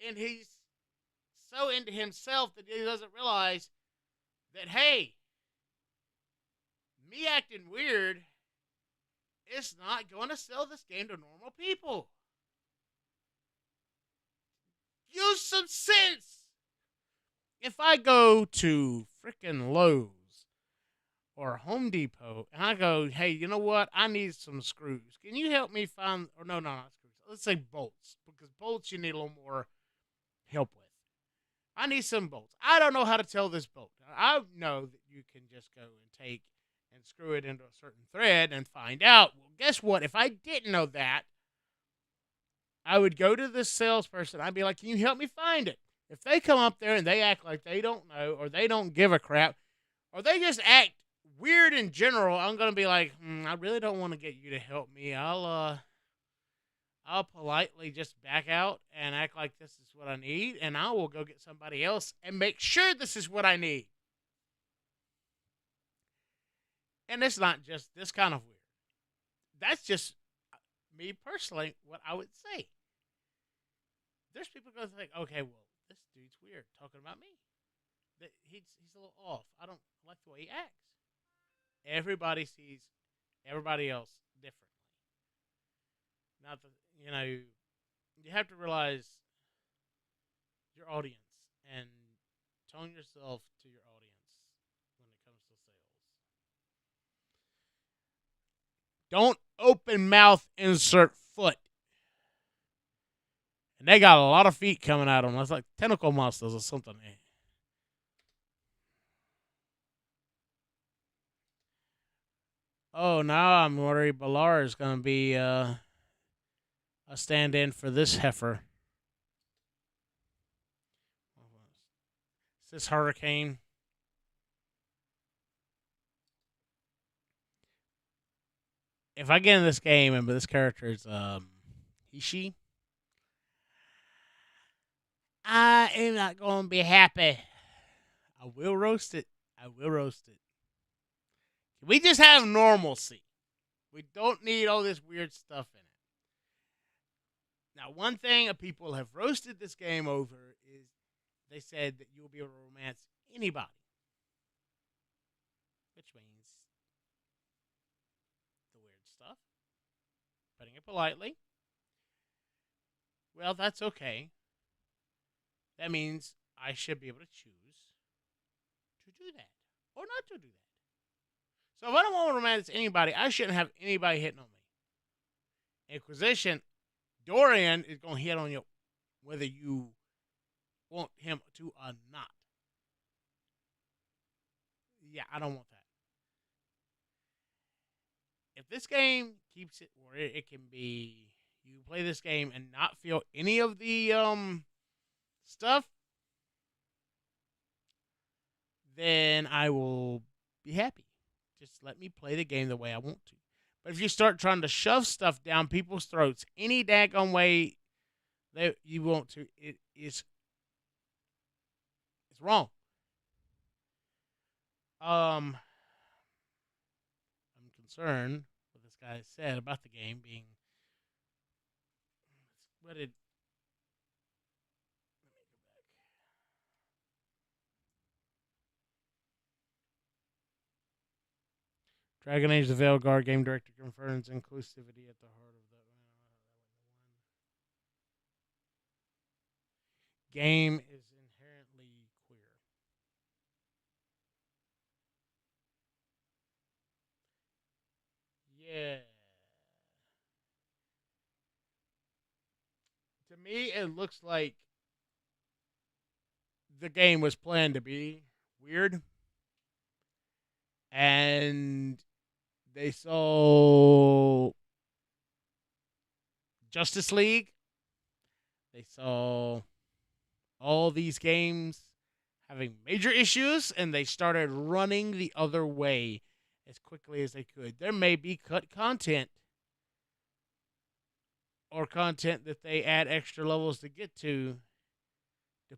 And he's so into himself that he doesn't realize that, hey, me acting weird is not going to sell this game to normal people. Use some sense. If I go to frickin' Lowe's or Home Depot and I go, hey, you know what? I need some screws. Can you help me find, or no, not screws. Let's say bolts, because bolts you need a little more help with. I need some bolts. I don't know how to tell this bolt. I know that you can just go and take and screw it into a certain thread and find out. Well, guess what? If I didn't know that, I would go to this salesperson. I'd be like, can you help me find it? If they come up there and they act like they don't know, or they don't give a crap, or they just act weird in general, I'm going to be like, I really don't want to get you to help me. I'll politely just back out and act like this is what I need, and I will go get somebody else and make sure this is what I need. And it's not just this kind of weird. That's just me personally, what I would say. There's people going to think, okay, well, this dude's weird talking about me. He's a little off. I don't like the way he acts. Everybody sees everybody else differently. Not that, you have to realize your audience and tone yourself to your audience when it comes to sales. Don't open mouth, insert foot. And they got a lot of feet coming out of them. It's like tentacle muscles or something. Oh, now I'm worried Balar is going to be a stand-in for this heifer. Is this Hurricane? If I get in this game and this character is he, I am not going to be happy. I will roast it. I will roast it. We just have normalcy. We don't need all this weird stuff in it. Now, one thing people have roasted this game over is they said that you'll be able to romance anybody, which means the weird stuff. Putting it politely. Well, that's okay. That means I should be able to choose to do that or not to do that. So if I don't want to romance anybody, I shouldn't have anybody hitting on me. Inquisition, Dorian is going to hit on you whether you want him to or not. Yeah, I don't want that. If this game keeps it where it can be, you play this game and not feel any of the stuff, then I will be happy. Just let me play the game the way I want to. But if you start trying to shove stuff down people's throats any daggone way that you want to, it's wrong. I'm concerned what this guy said about the game being. What did? Let me go back. Dragon Age the Veilguard game director confirms inclusivity at the heart of the game is inherently queer. Yeah. To me, it looks like the game was planned to be weird, and they saw Justice League. They saw all these games having major issues, and they started running the other way as quickly as they could. There may be cut content or content that they add extra levels to get to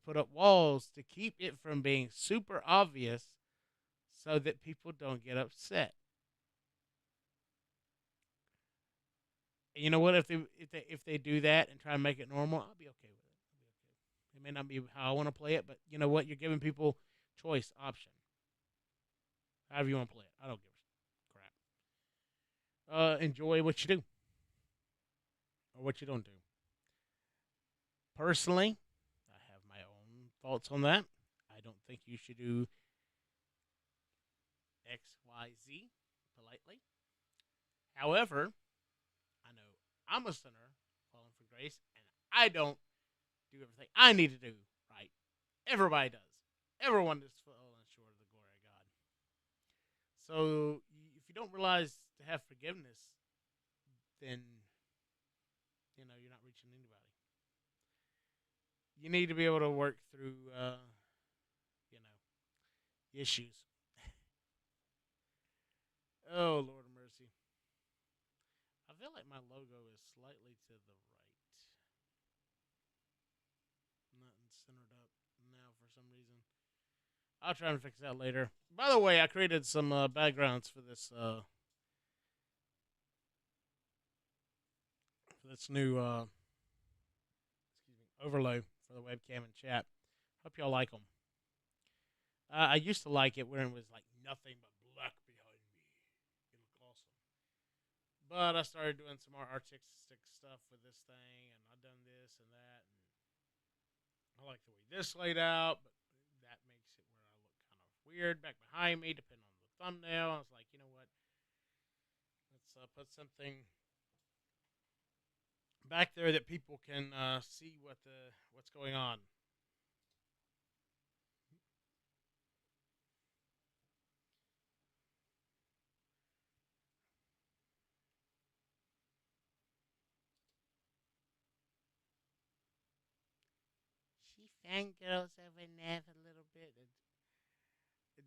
put up walls to keep it from being super obvious so that people don't get upset. And you know what? If they do that and try and make it normal, I'll be okay with it. I'll be okay. It may not be how I want to play it, but you know what? You're giving people choice, option. However you want to play it. I don't give a crap. Enjoy what you do or what you don't do. Personally, I have my own thoughts on that. I don't think you should do X, Y, Z politely. However, I know I'm a sinner falling from grace, and I don't do everything I need to do right. Everybody does. Everyone is falling short of the glory of God. So if you don't realize to have forgiveness, then you're not reaching anybody. You need to be able to work through you know issues. Oh Lord of mercy. I feel like my logo is slightly to the right. Not centered up now for some reason. I'll try and fix that later. By the way, I created some backgrounds for this new overlay for the webcam and chat. Hope y'all like them. I used to like it when it was like nothing but black behind me. It looked awesome. But I started doing some more artistic stuff with this thing, and I've done this and that, and I like the way this laid out, but that makes it where I look kind of weird back behind me, depending on the thumbnail. I was like, you know what? Let's put something back there that people can see what's going on. fangirls over there a little bit.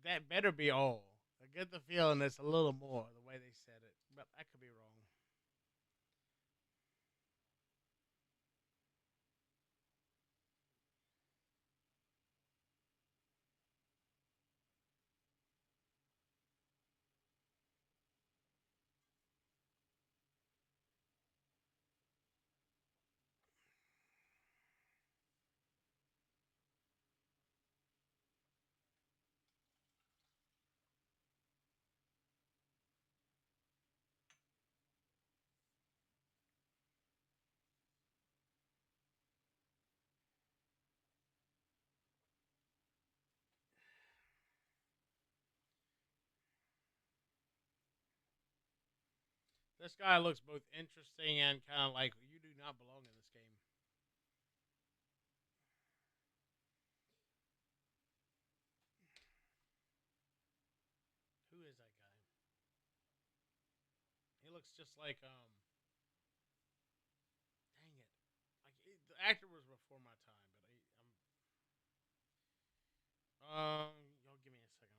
That better be all. I get the feeling it's a little more the way they said it, but I could be wrong. This guy looks both interesting and kind of like you do not belong in this game. Who is that guy? He looks just like Dang it! The actor was before my time, but y'all give me a second.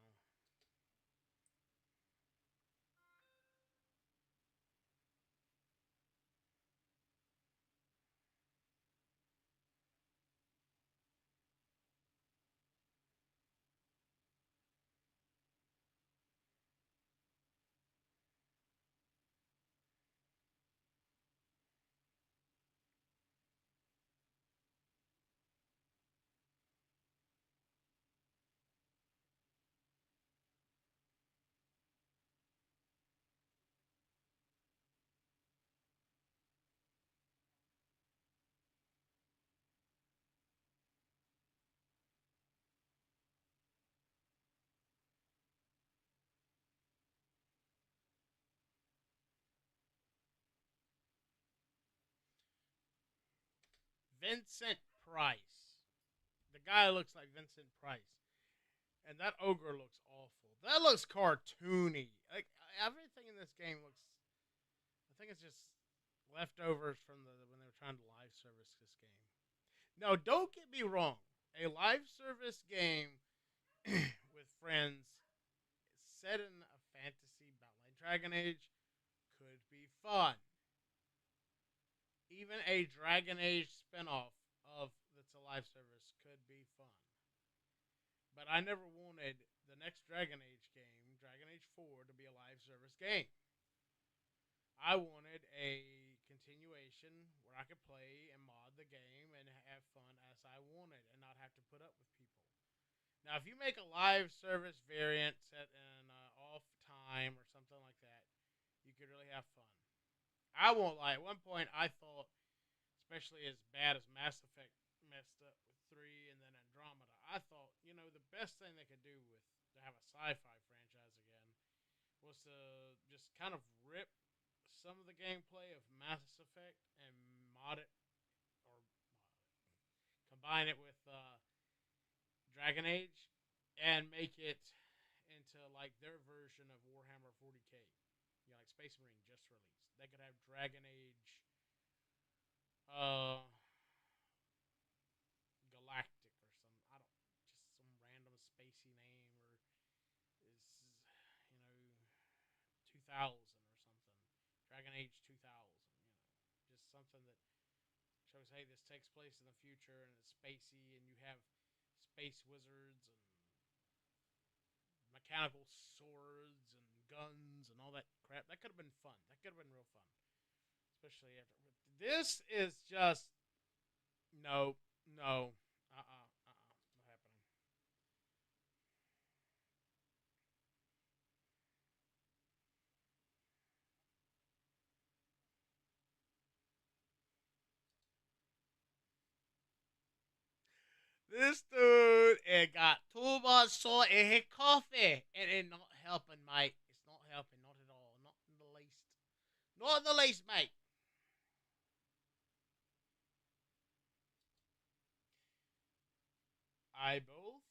Vincent Price. The guy looks like Vincent Price, and that ogre looks awful. That looks cartoony. Like everything in this game looks. I think it's just leftovers from when they were trying to live service this game. No, don't get me wrong. A live service game with friends set in a fantasy battle like Dragon Age could be fun. Even a Dragon Age spinoff of that's a live service could be fun. But I never wanted the next Dragon Age game, Dragon Age 4, to be a live service game. I wanted a continuation where I could play and mod the game and have fun as I wanted and not have to put up with people. Now, if you make a live service variant set in off time or something like that, you could really have fun. I won't lie. At one point, I thought, especially as bad as Mass Effect messed up with 3 and then Andromeda, I thought, the best thing they could do with to have a sci-fi franchise again was to just kind of rip some of the gameplay of Mass Effect and mod it or combine it with Dragon Age and make it into like their version of Warhammer 40k. Like Space Marine just released. They could have Dragon Age uh Galactic or some I don't just some random spacey name or is 2000 or something. Dragon Age 2000, just something that shows hey this takes place in the future and it's spacey and you have space wizards and mechanical swords and guns and all that crap. That could have been fun. That could have been real fun. Especially after this is just no, no, not happening. This dude it got too much salt in his coffee, and it not helping, mate. It's not helping, not at all, not in the least, not in the least, mate. I both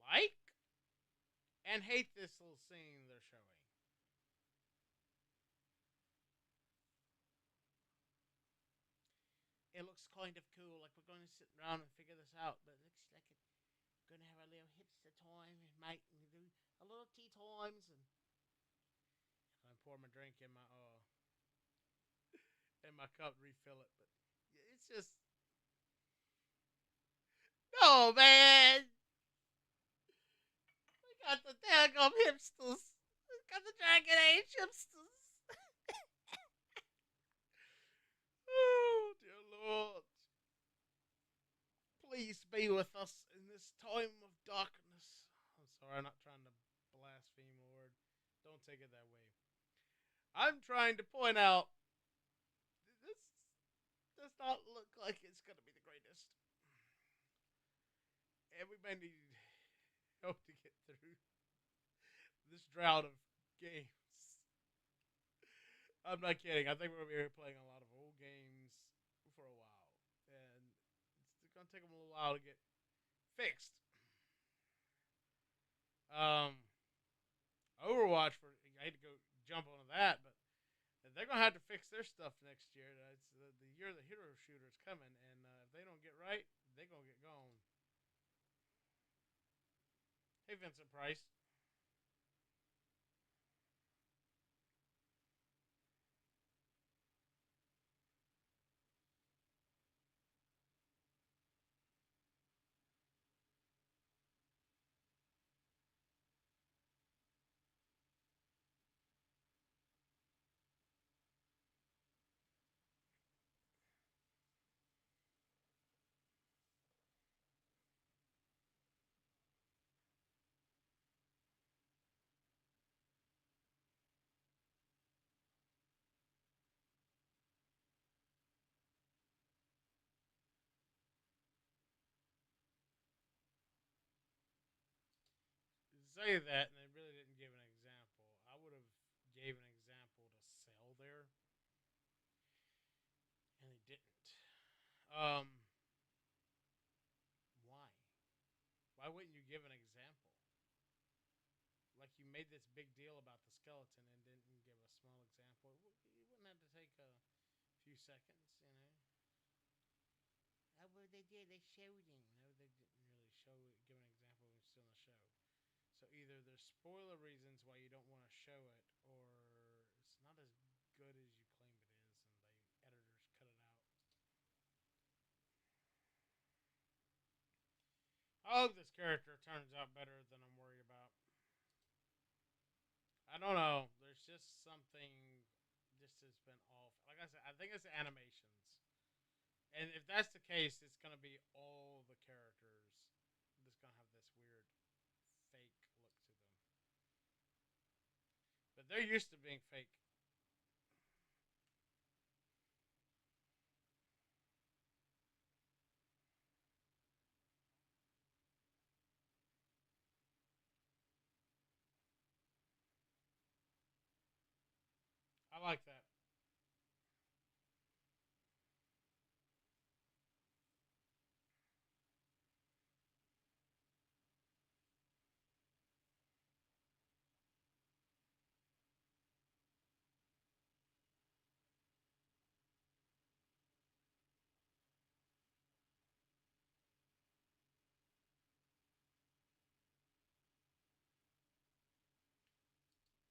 like and hate this little scene they're showing. it looks kind of cool. Like we're going to sit around and figure this out, but it looks like we're going to have a little hipster time and mate and do a little tea times and I pour my drink in my cup, refill it. But it's just no man. We got the daggum hipsters. We got the Dragon Age hipsters. Oh dear Lord. Please be with us in this time of darkness. I'm sorry, I'm not trying to blaspheme, Lord. Don't take it that way. I'm trying to point out this does not look like it's going to be the greatest. And we may need help to get through this drought of games. I'm not kidding. I think we're going to be playing a lot of old games for a while. And it's going to take them a little while to get fixed. Overwatch, I hate to go jump onto that, but they're going to have to fix their stuff next year. It's the year of the hero shooter's coming, and if they don't get right, they're going to get gone. Hey, Vincent Price. Say that, and they really didn't give an example. I would have gave an example to sell there, and they didn't. Um, why? Why wouldn't you give an example? Like you made this big deal about the skeleton and didn't give a small example. You wouldn't have to take a few seconds, you know. Oh, well, they did. They showed him. No, they didn't really show. Give an example when it's still in the show. So either there's spoiler reasons why you don't want to show it, or it's not as good as you claim it is, and editors cut it out. I hope this character turns out better than I'm worried about. I don't know. There's just something just has been off. Like I said, I think it's the animations. And if that's the case, it's going to be all the characters that's going to have this weird fake look to them. But they're used to being fake. I like that.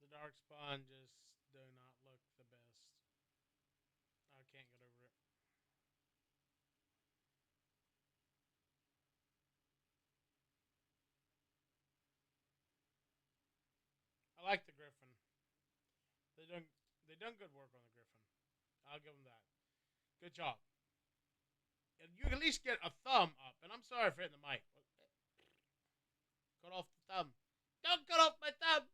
The dark spawn just do not look the best. I can't get over it. I like the Griffin. They done they done good work on the Griffin. I'll give them that. Good job. And you at least get a thumb up. And I'm sorry for hitting the mic. Cut off the thumb. Don't cut off my thumb.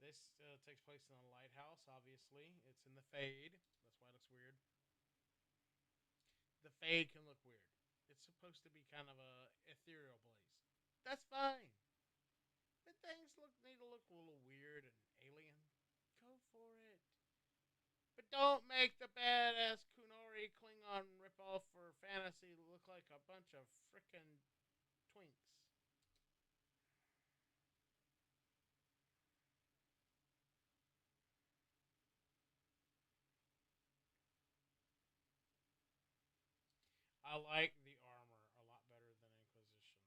This takes place in a lighthouse. Obviously, it's in the fade. That's why it looks weird. The fade can look weird. It's supposed to be kind of a ethereal place. That's fine. But things need to look a little weird and alien. Go for it. But don't make the badass Kunori Klingon ripoff for fantasy look like a bunch of frickin' twinks. I like the armor a lot better than Inquisition.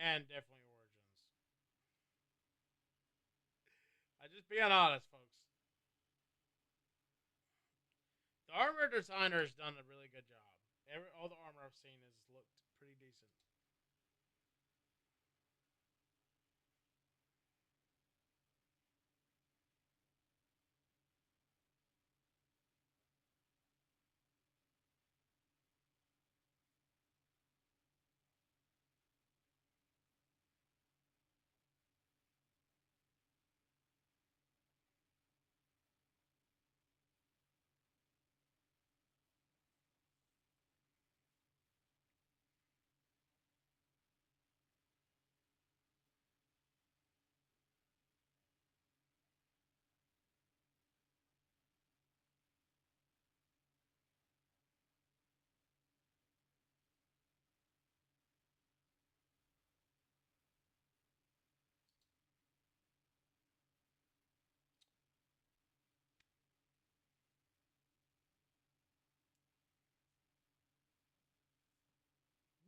And definitely Origins. I just being honest, folks. The armor designer's done a really good job. All the armor I've seen has looked pretty decent.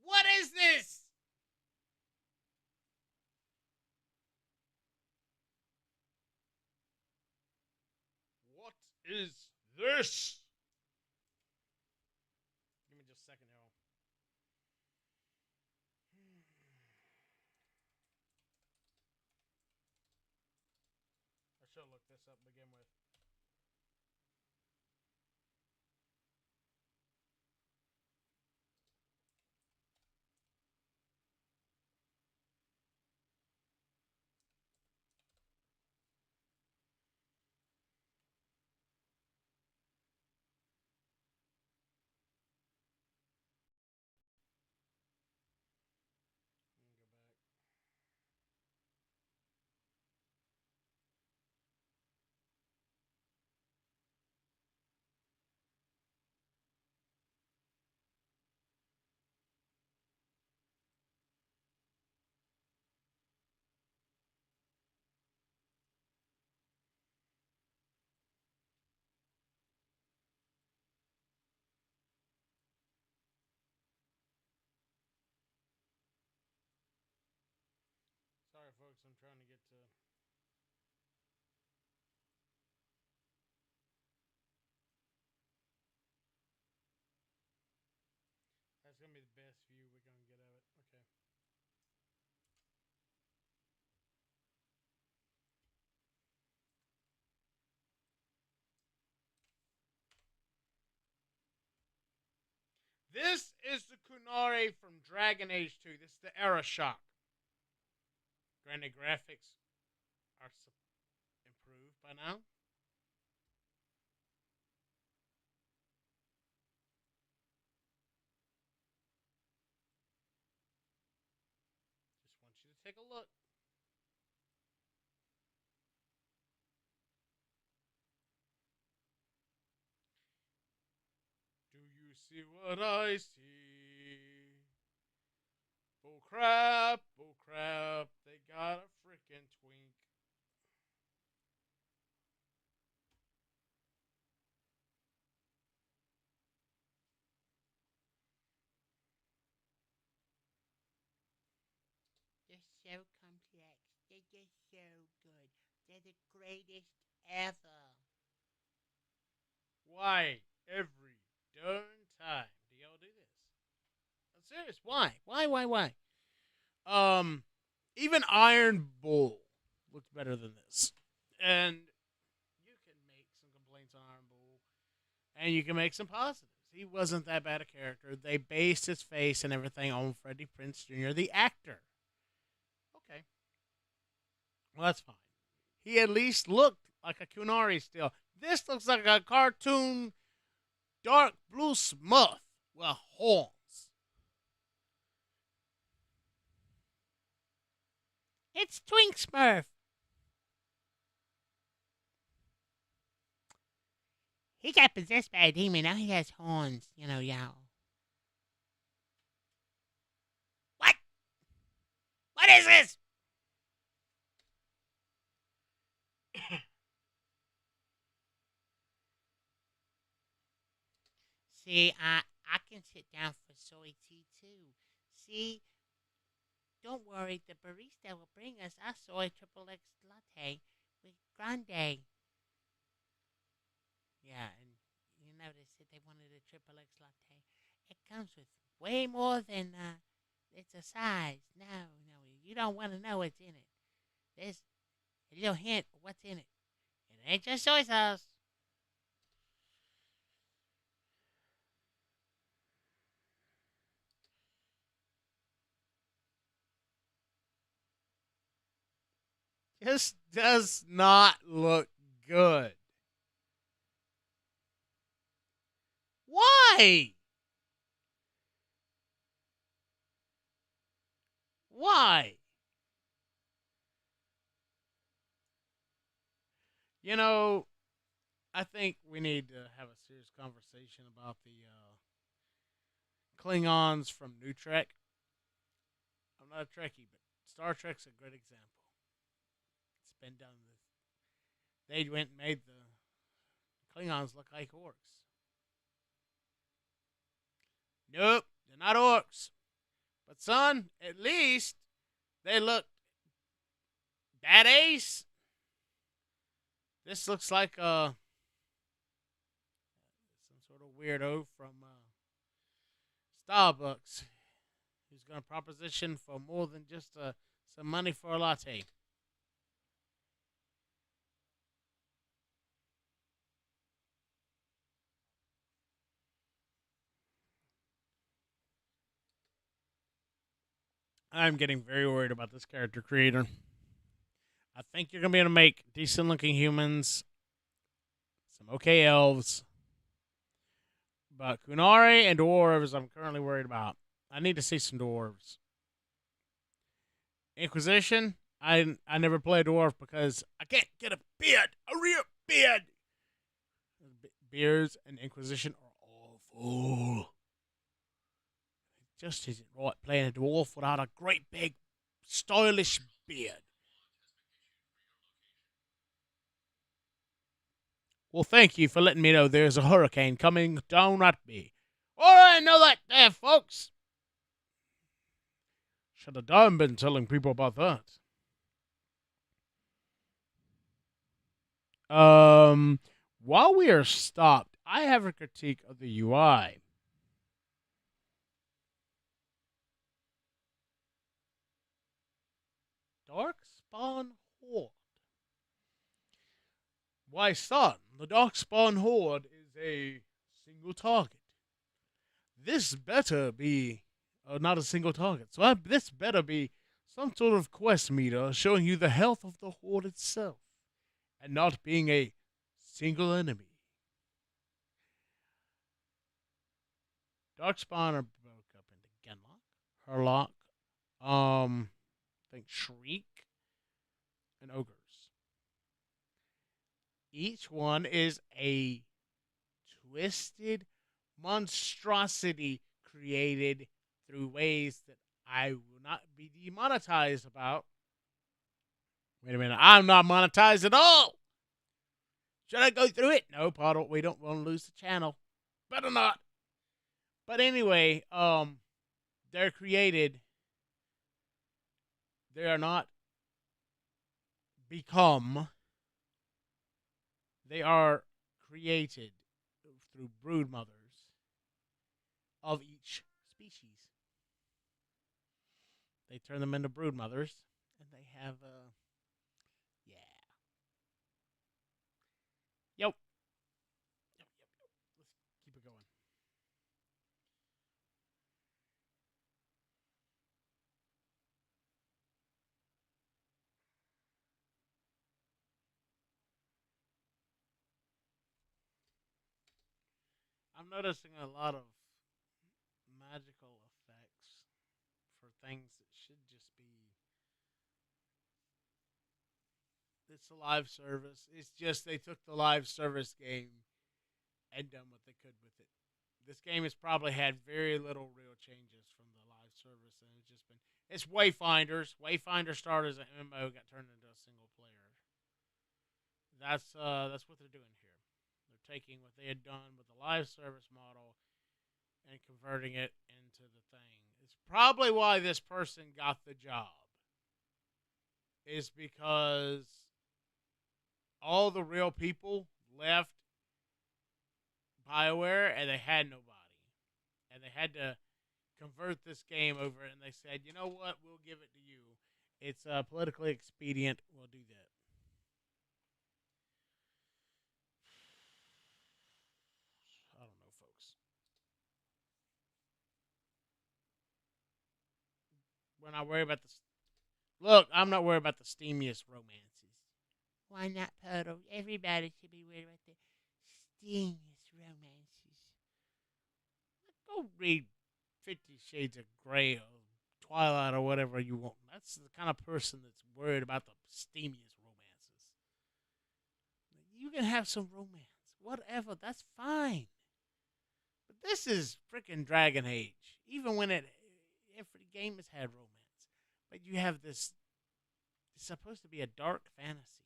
What is this? What is this? Give me just a second, y'all. I should look this up to begin with. Let me go back. Sorry, folks. I'm trying to get to. That's gonna be the best view we're gonna get of it. Okay. This is the Kunari from Dragon Age 2. This is the Era Shock. Granted, graphics are improved by now. Just want you to take a look. Do you see what I see? Bull crap, they got a freaking twink. They're so complex. They're just so good. They're the greatest ever. Why every darn time do y'all do this? I'm serious. Why? Why? Even Iron Bull looks better than this. And you can make some complaints on Iron Bull, and you can make some positives. He wasn't that bad a character. They based his face and everything on Freddie Prinze Jr., the actor. Okay. Well, that's fine. He at least looked like a Kunari still. This looks like a cartoon dark blue Smurf with horns. It's Twink Smurf. He got possessed by a demon. Now he has horns. Y'all. What? What is this? See, I can sit down for soy tea too. See, don't worry, the barista will bring us our soy triple X latte with grande. Yeah, and you notice that they wanted a triple X latte. It comes with way more than it's a size. No, no, you don't want to know what's in it. There's a little hint of what's in it. It ain't just soy sauce. This does not look good. Why? Why? You know, I think we need to have a serious conversation about the Klingons from New Trek. I'm not a Trekkie, but Star Trek's a great example. It's been done with. They went and made the Klingons look like orcs. Nope, they're not orcs. But son, at least they look badass. This looks like some sort of weirdo from Starbucks who's going to proposition for more than just some money for a latte. I'm getting very worried about this character creator. I think you're going to be able to make decent looking humans, some okay elves, but Kunari and dwarves I'm currently worried about. I need to see some dwarves. Inquisition, I never play a dwarf because I can't get a beard, a real beard. Beards and Inquisition are awful. It just isn't right playing a dwarf without a great big stylish beard. Well, thank you for letting me know there's a hurricane coming down at me. All right, know that there, folks. Should have done been telling people about that. While we are stopped, I have a critique of the UI. Darkspawn Horde. Why, son, the Darkspawn Horde is a single target. This better be not a single target. So this better be some sort of quest meter showing you the health of the Horde itself, and not being a single enemy. Darkspawn are broke up into Genlock, Herlock, I think Shriek, and Ogres. Each one is a twisted monstrosity created through ways that I will not be demonetized about. Wait a minute, I'm not monetized at all. Should I go through it? No, Puddle, we don't want to lose the channel. Better not. But anyway, they're created. They are not become. They are created through brood mothers of each species. They turn them into brood mothers, and they have yeah. Yep. Yep. Let's keep it going. I'm noticing a lot of magical effects for things that should just be. It's a live service. It's just they took the live service game and done what they could with it. This game has probably had very little real changes from the live service, and it's just been. It's Wayfinders. Wayfinder started as an MMO, got turned into a single player. That's what they're doing here. They're taking what they had done with the live service model and converting it into the thing. It's probably why this person got the job. Is because all the real people left BioWare and they had nobody. And they had to convert this game over, and they said, you know what, we'll give it to you. It's politically expedient. We'll do that. I don't know, folks. We're not worried about the. Look, I'm not worried about the steamiest romances. Why not, Puddle? Everybody should be worried about the steamiest romances. Go read 50 Shades of Grey or Twilight or whatever you want. That's the kind of person that's worried about the steamiest romances. You can have some romance. Whatever. That's fine. But this is freaking Dragon Age. Even when every game has had romance. But you have this. It's supposed to be a dark fantasy.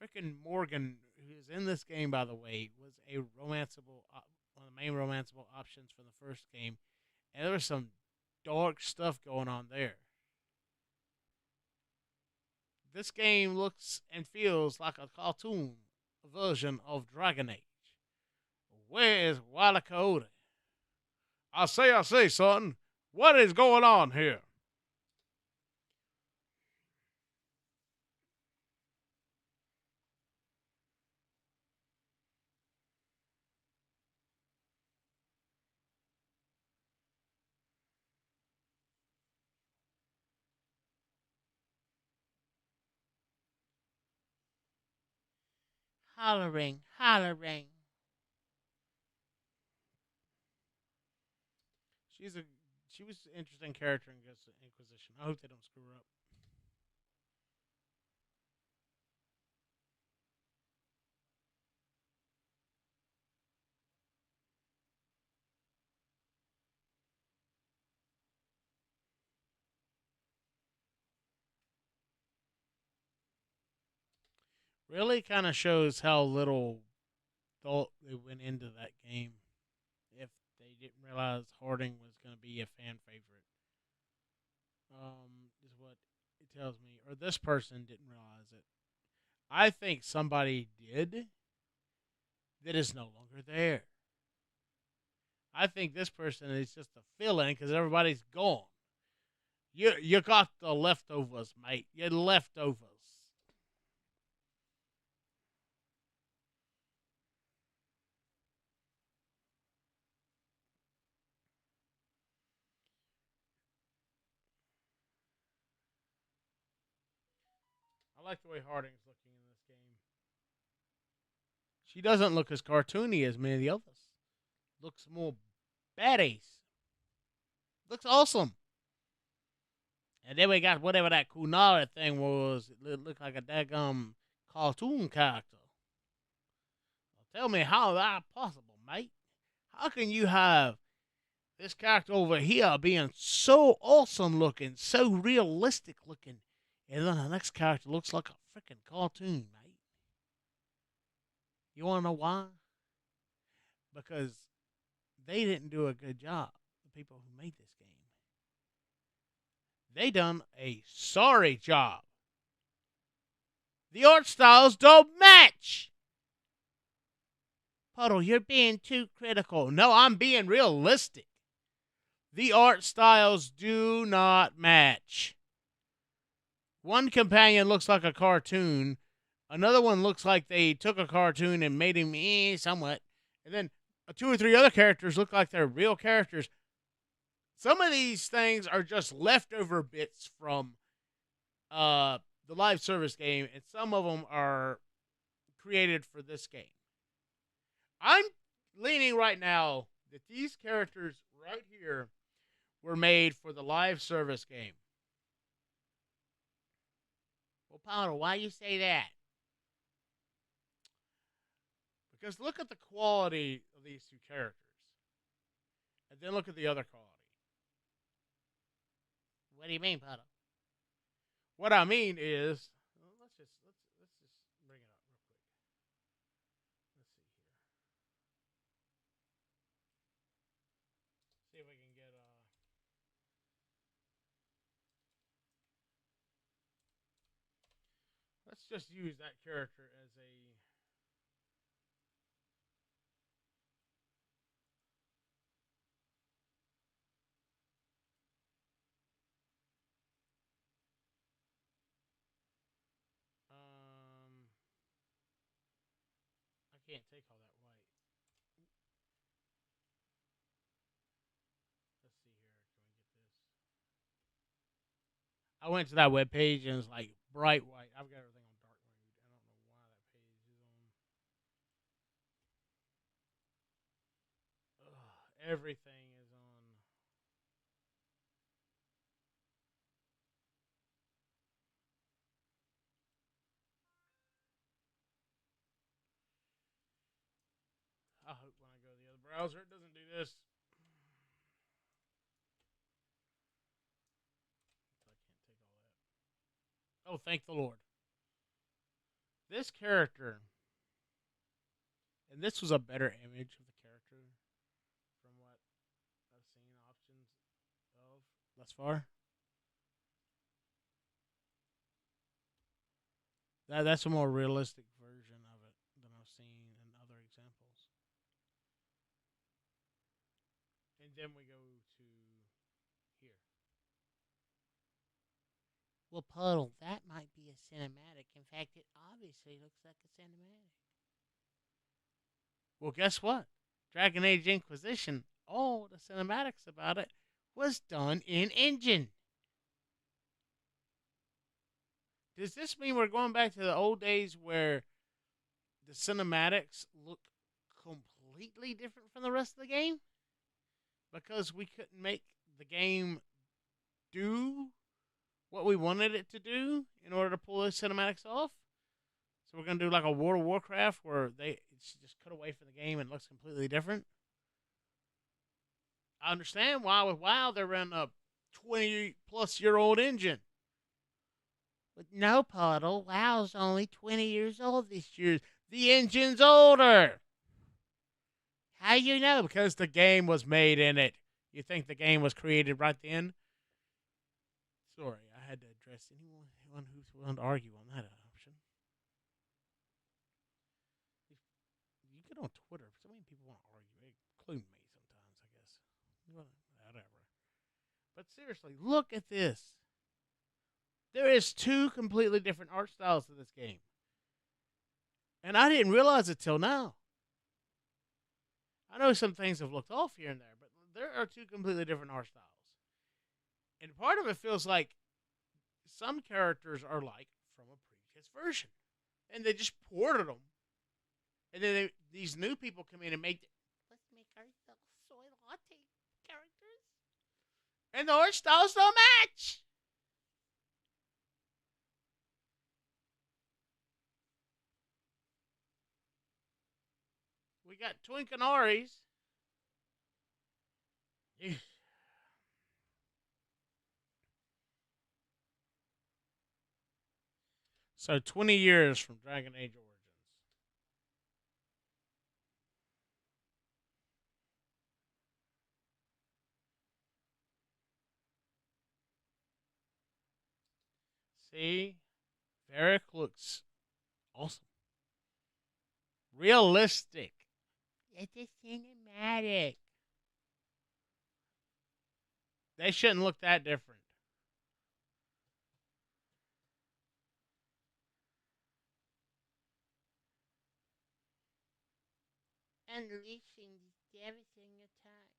Frickin' Morgan, who's in this game, by the way, was a romanceable, one of the main romanceable options from the first game, and there was some dark stuff going on there. This game looks and feels like a cartoon version of Dragon Age. Where is Wile Coyote? I say, son, what is going on here? Hollering, hollering. She was an interesting character in Inquisition. I hope they don't screw her up. Really kind of shows how little thought they went into that game. If they didn't realize Harding was going to be a fan favorite, is what it tells me. Or this person didn't realize it. I think somebody did that is no longer there. I think this person is just a fill-in because everybody's gone. You got the leftovers, mate. You're leftovers. I like the way Harding's looking in this game. She doesn't look as cartoony as many of the others. Looks more badass. Looks awesome. And then we got whatever that Kunara thing was. It looked like a daggum cartoon character. Tell me how that possible, mate? How can you have this character over here being so awesome looking, so realistic looking, and then the next character looks like a freaking cartoon, mate? You want to know why? Because they didn't do a good job, the people who made this game. They done a sorry job. The art styles don't match. Puddle, you're being too critical. No, I'm being realistic. The art styles do not match. One companion looks like a cartoon. Another one looks like they took a cartoon and made him somewhat. And then two or three other characters look like they're real characters. Some of these things are just leftover bits from the live service game, and some of them are created for this game. I'm leaning right now that these characters right here were made for the live service game. Well, Powder, why you say that? Because look at the quality of these two characters. And then look at the other quality. What do you mean, Puddle? What I mean is, let's just bring it up real quick. Let's see here. just use that character as a. I can't take all that white. Let's see here. Can we get this? I went to that web page and it's like bright white. I've got everything on dark mode. I don't know why that page is on. Everything is on. I hope when I go to the other browser it doesn't do this. I can't take all that. Oh, thank the Lord. This character, and this was a better image of the character from what I've seen options of thus far. That's a more realistic version of it than I've seen in other examples. And then we go to here. Well, Puddle, that might be a cinematic. In fact, it obviously looks like a cinematic. Well, guess what? Dragon Age Inquisition, all the cinematics about it was done in engine. Does this mean we're going back to the old days where the cinematics look completely different from the rest of the game? Because we couldn't make the game do what we wanted it to do in order to pull those cinematics off? So we're going to do like a World of Warcraft where it's just cut away from the game and it looks completely different? I understand why with WoW they're running a 20-plus-year-old engine. But no, Puddle, WoW's only 20 years old this year. The engine's older. How you know? Because the game was made in it. You think the game was created right then? Sorry, I had to address anyone who's willing to argue on that option. You get on Twitter, so many people want to argue, including me sometimes, I guess. Whatever. But seriously, look at this. There is two completely different art styles to this game. And I didn't realize it till now. I know some things have looked off here and there, but there are two completely different art styles. And part of it feels like some characters are like from a previous version. And they just ported them. And then these new people come in and make... Let's make ourselves soy latte characters. And the art styles don't match! We got Twinkanaris. So 20 years from Dragon Age Origins. See? Varric looks awesome. Realistic. It's a cinematic. They shouldn't look that different. Unleashing these devastating attacks.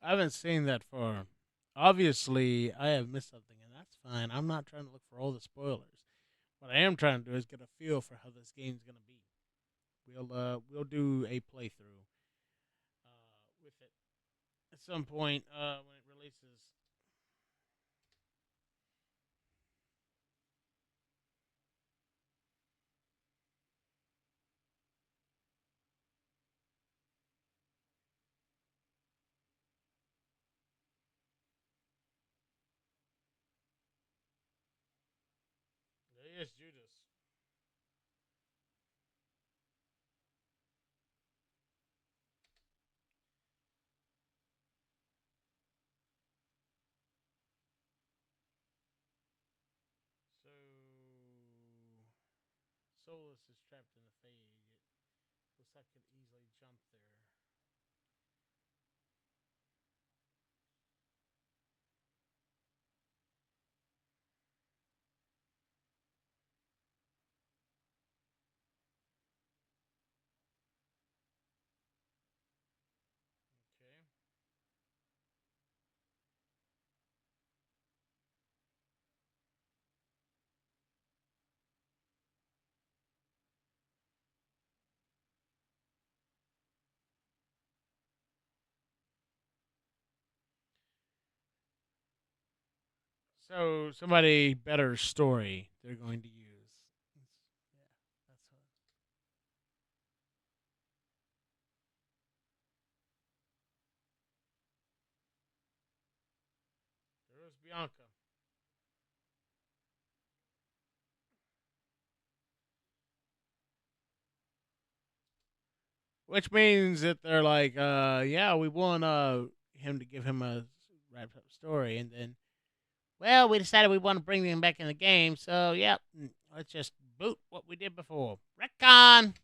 I haven't seen that far. Obviously, I have missed something, and that's fine. I'm not trying to look for all the spoilers. What I am trying to do is get a feel for how this game's going to be. We'll do a playthrough with it at some point when it releases. Solus is trapped in the fade. It looks like it could easily jump there. Okay. So somebody better story they're going to use. Yeah, that's what. There was Bianca. Which means that they're like, yeah, we want him to give him a wrapped up story, and then, well, we decided we want to bring him back in the game, so yep, let's just boot what we did before. Retcon.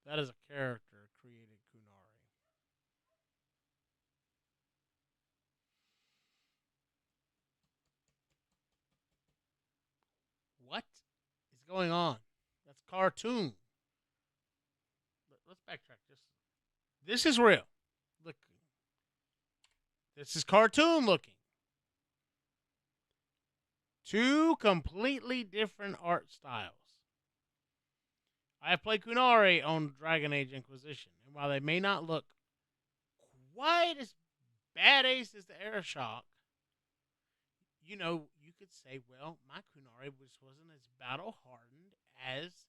That is a character created Kunari. What is going on? That's cartoon. Let's backtrack. This is real. Look, this is cartoon looking. Two completely different art styles. I have played Kunari on Dragon Age Inquisition, and while they may not look quite as badass as the Airshot, you could say, well, my Kunari wasn't as battle hardened as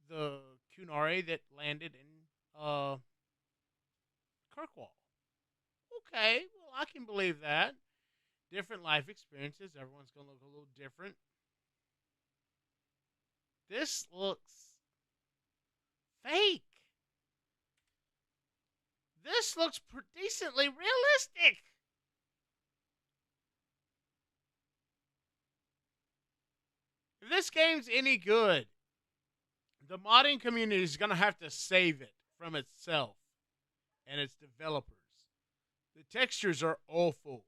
the Kunari that landed in Kirkwall. Okay, well, I can believe that. Different life experiences, everyone's going to look a little different. This looks fake. This looks decently realistic. If this game's any good, the modding community is going to have to save it from itself and its developers. The textures are awful.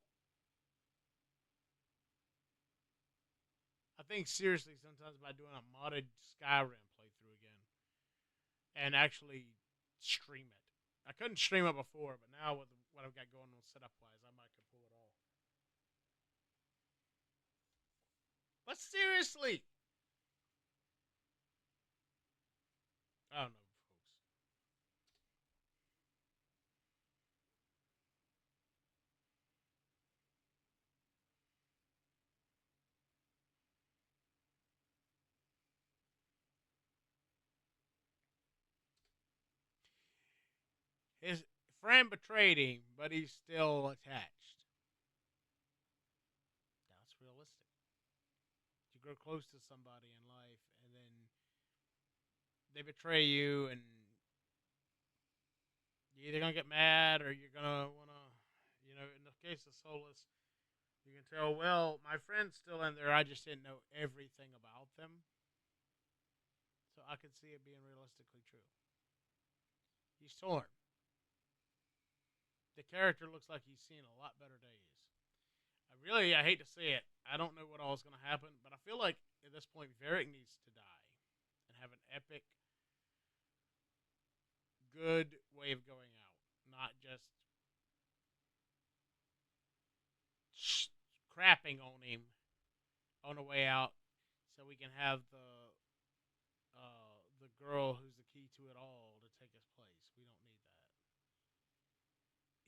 I think seriously sometimes about doing a modded Skyrim playthrough again and actually stream it. I couldn't stream it before, but now with what I've got going on setup wise, I might could pull it off. But seriously, I don't know, folks. His friend betrayed him, but he's still attached. That's realistic. You grow close to somebody in life, and then they betray you, and you're either gonna get mad or you're gonna wanna, in the case of Solus, you can tell, well, my friend's still in there. I just didn't know everything about them, so I could see it being realistically true. He's torn. The character looks like he's seen a lot better days. I hate to say it. I don't know what all is going to happen, but I feel like at this point, Varric needs to die and have an epic, good way of going out, not just crapping on him on the way out, so we can have the girl who's the key to it all to take his place. We don't need that.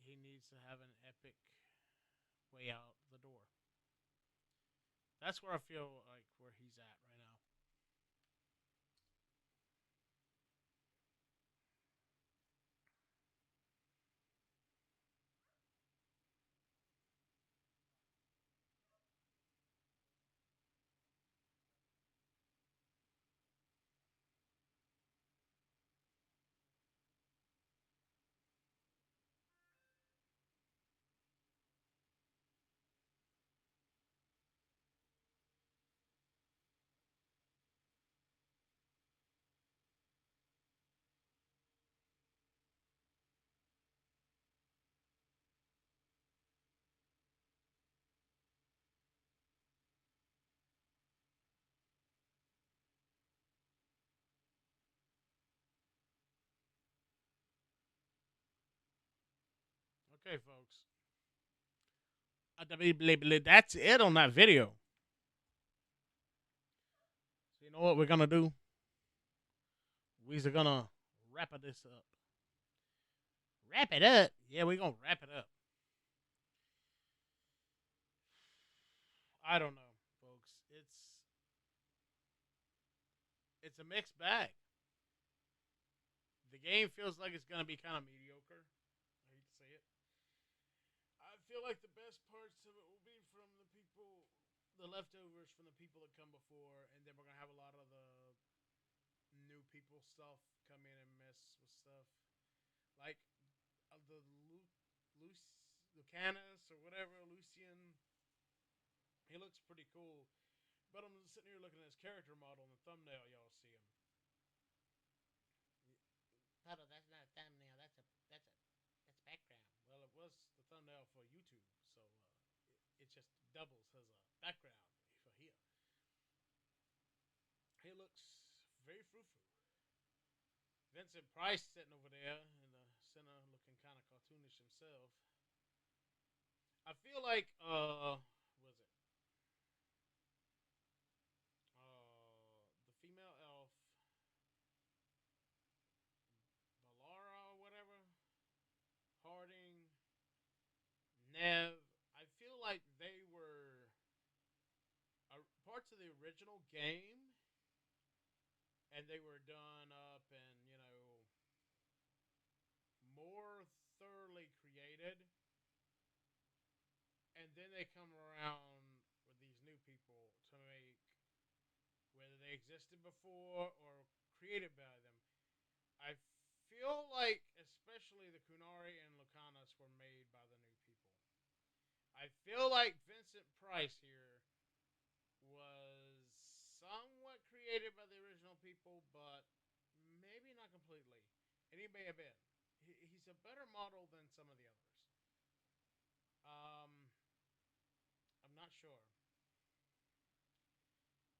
He needs to have an epic way out the door. That's where I feel like where he's at right now. Okay, folks. That's it on that video. So you know what we're gonna do? We're gonna wrap this up. Wrap it up. Yeah, we're gonna wrap it up. I don't know, folks. It's a mixed bag. The game feels like it's gonna be kind of mediocre. I hate to say it. I feel like the best parts of it will be from the leftovers from the people that come before, and then we're gonna have a lot of the new people stuff come in and mess with stuff, like the Lucanus or whatever Lucian. He looks pretty cool, but I'm sitting here looking at his character model in the thumbnail. Y'all see him? Puddle, that's not a thumbnail. That's background. Well, it was the thumbnail for YouTube, so it just doubles as a background for here. He looks very frou-frou. Vincent Price sitting over there in the center, looking kind of cartoonish himself. I feel like was it the female elf Valara or whatever, Harding, Nev. I feel like they were parts of the original game, and they were done up and more thoroughly created. And then they come around with these new people to make, whether they existed before or created by them. I feel like, especially the Kunari and Lucanus were made by the new people. I feel like Vincent Price here was somewhat created by the original people, but maybe not completely. And he may have been. He's a better model than some of the others. I'm not sure.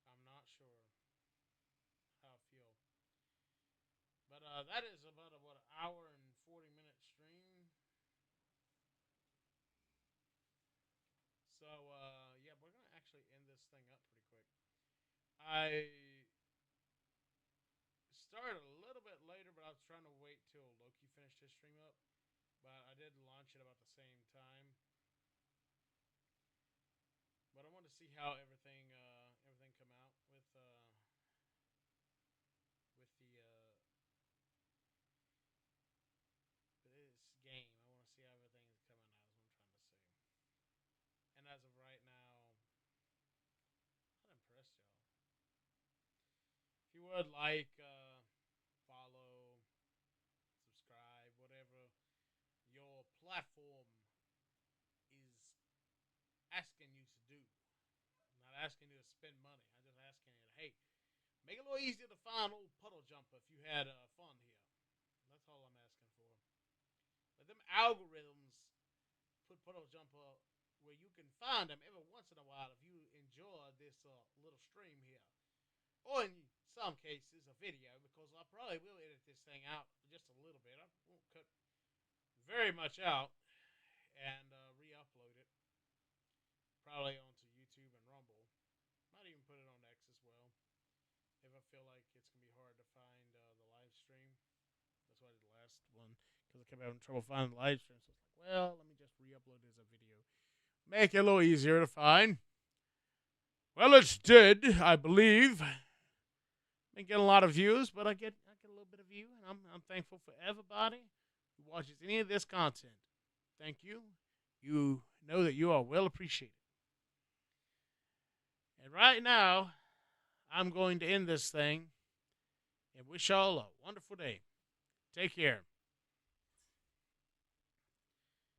I'm not sure how I feel. But that is about an hour and 40-minute stream. So yeah, we're gonna actually end this thing up pretty quick. I started a little bit later, but I was trying to wait till Loki finished his stream up. But I did launch it about the same time. But I wanted to see how everything come out with the this game. I want to see how everything's coming out. Is what I'm trying to say. And as of right now, I'm not impressed, y'all. If you would like, follow, subscribe, whatever your platform is asking you to do. I'm not asking you to spend money. I'm just asking you to, hey, make it a little easier to find old PuddleJumper if you had fun here. That's all I'm asking for. Let them algorithms put PuddleJumper where you can find them every once in a while if you enjoy this little stream here. Or in some cases, a video, because I probably will edit this thing out just a little bit. I won't cut very much out and re-upload it. Probably onto YouTube and Rumble. Might even put it on X as well. If I feel like it's going to be hard to find the live stream. That's why I did the last one. Because I kept having trouble finding the live stream. So it's like, well, let me just re-upload it as a video. Make it a little easier to find. Well, it's did, I believe. Been getting a lot of views, but I get a little bit of view, and I'm thankful for everybody who watches any of this content. Thank you. You know that you are well appreciated. And right now, I'm going to end this thing and wish y'all a wonderful day. Take care.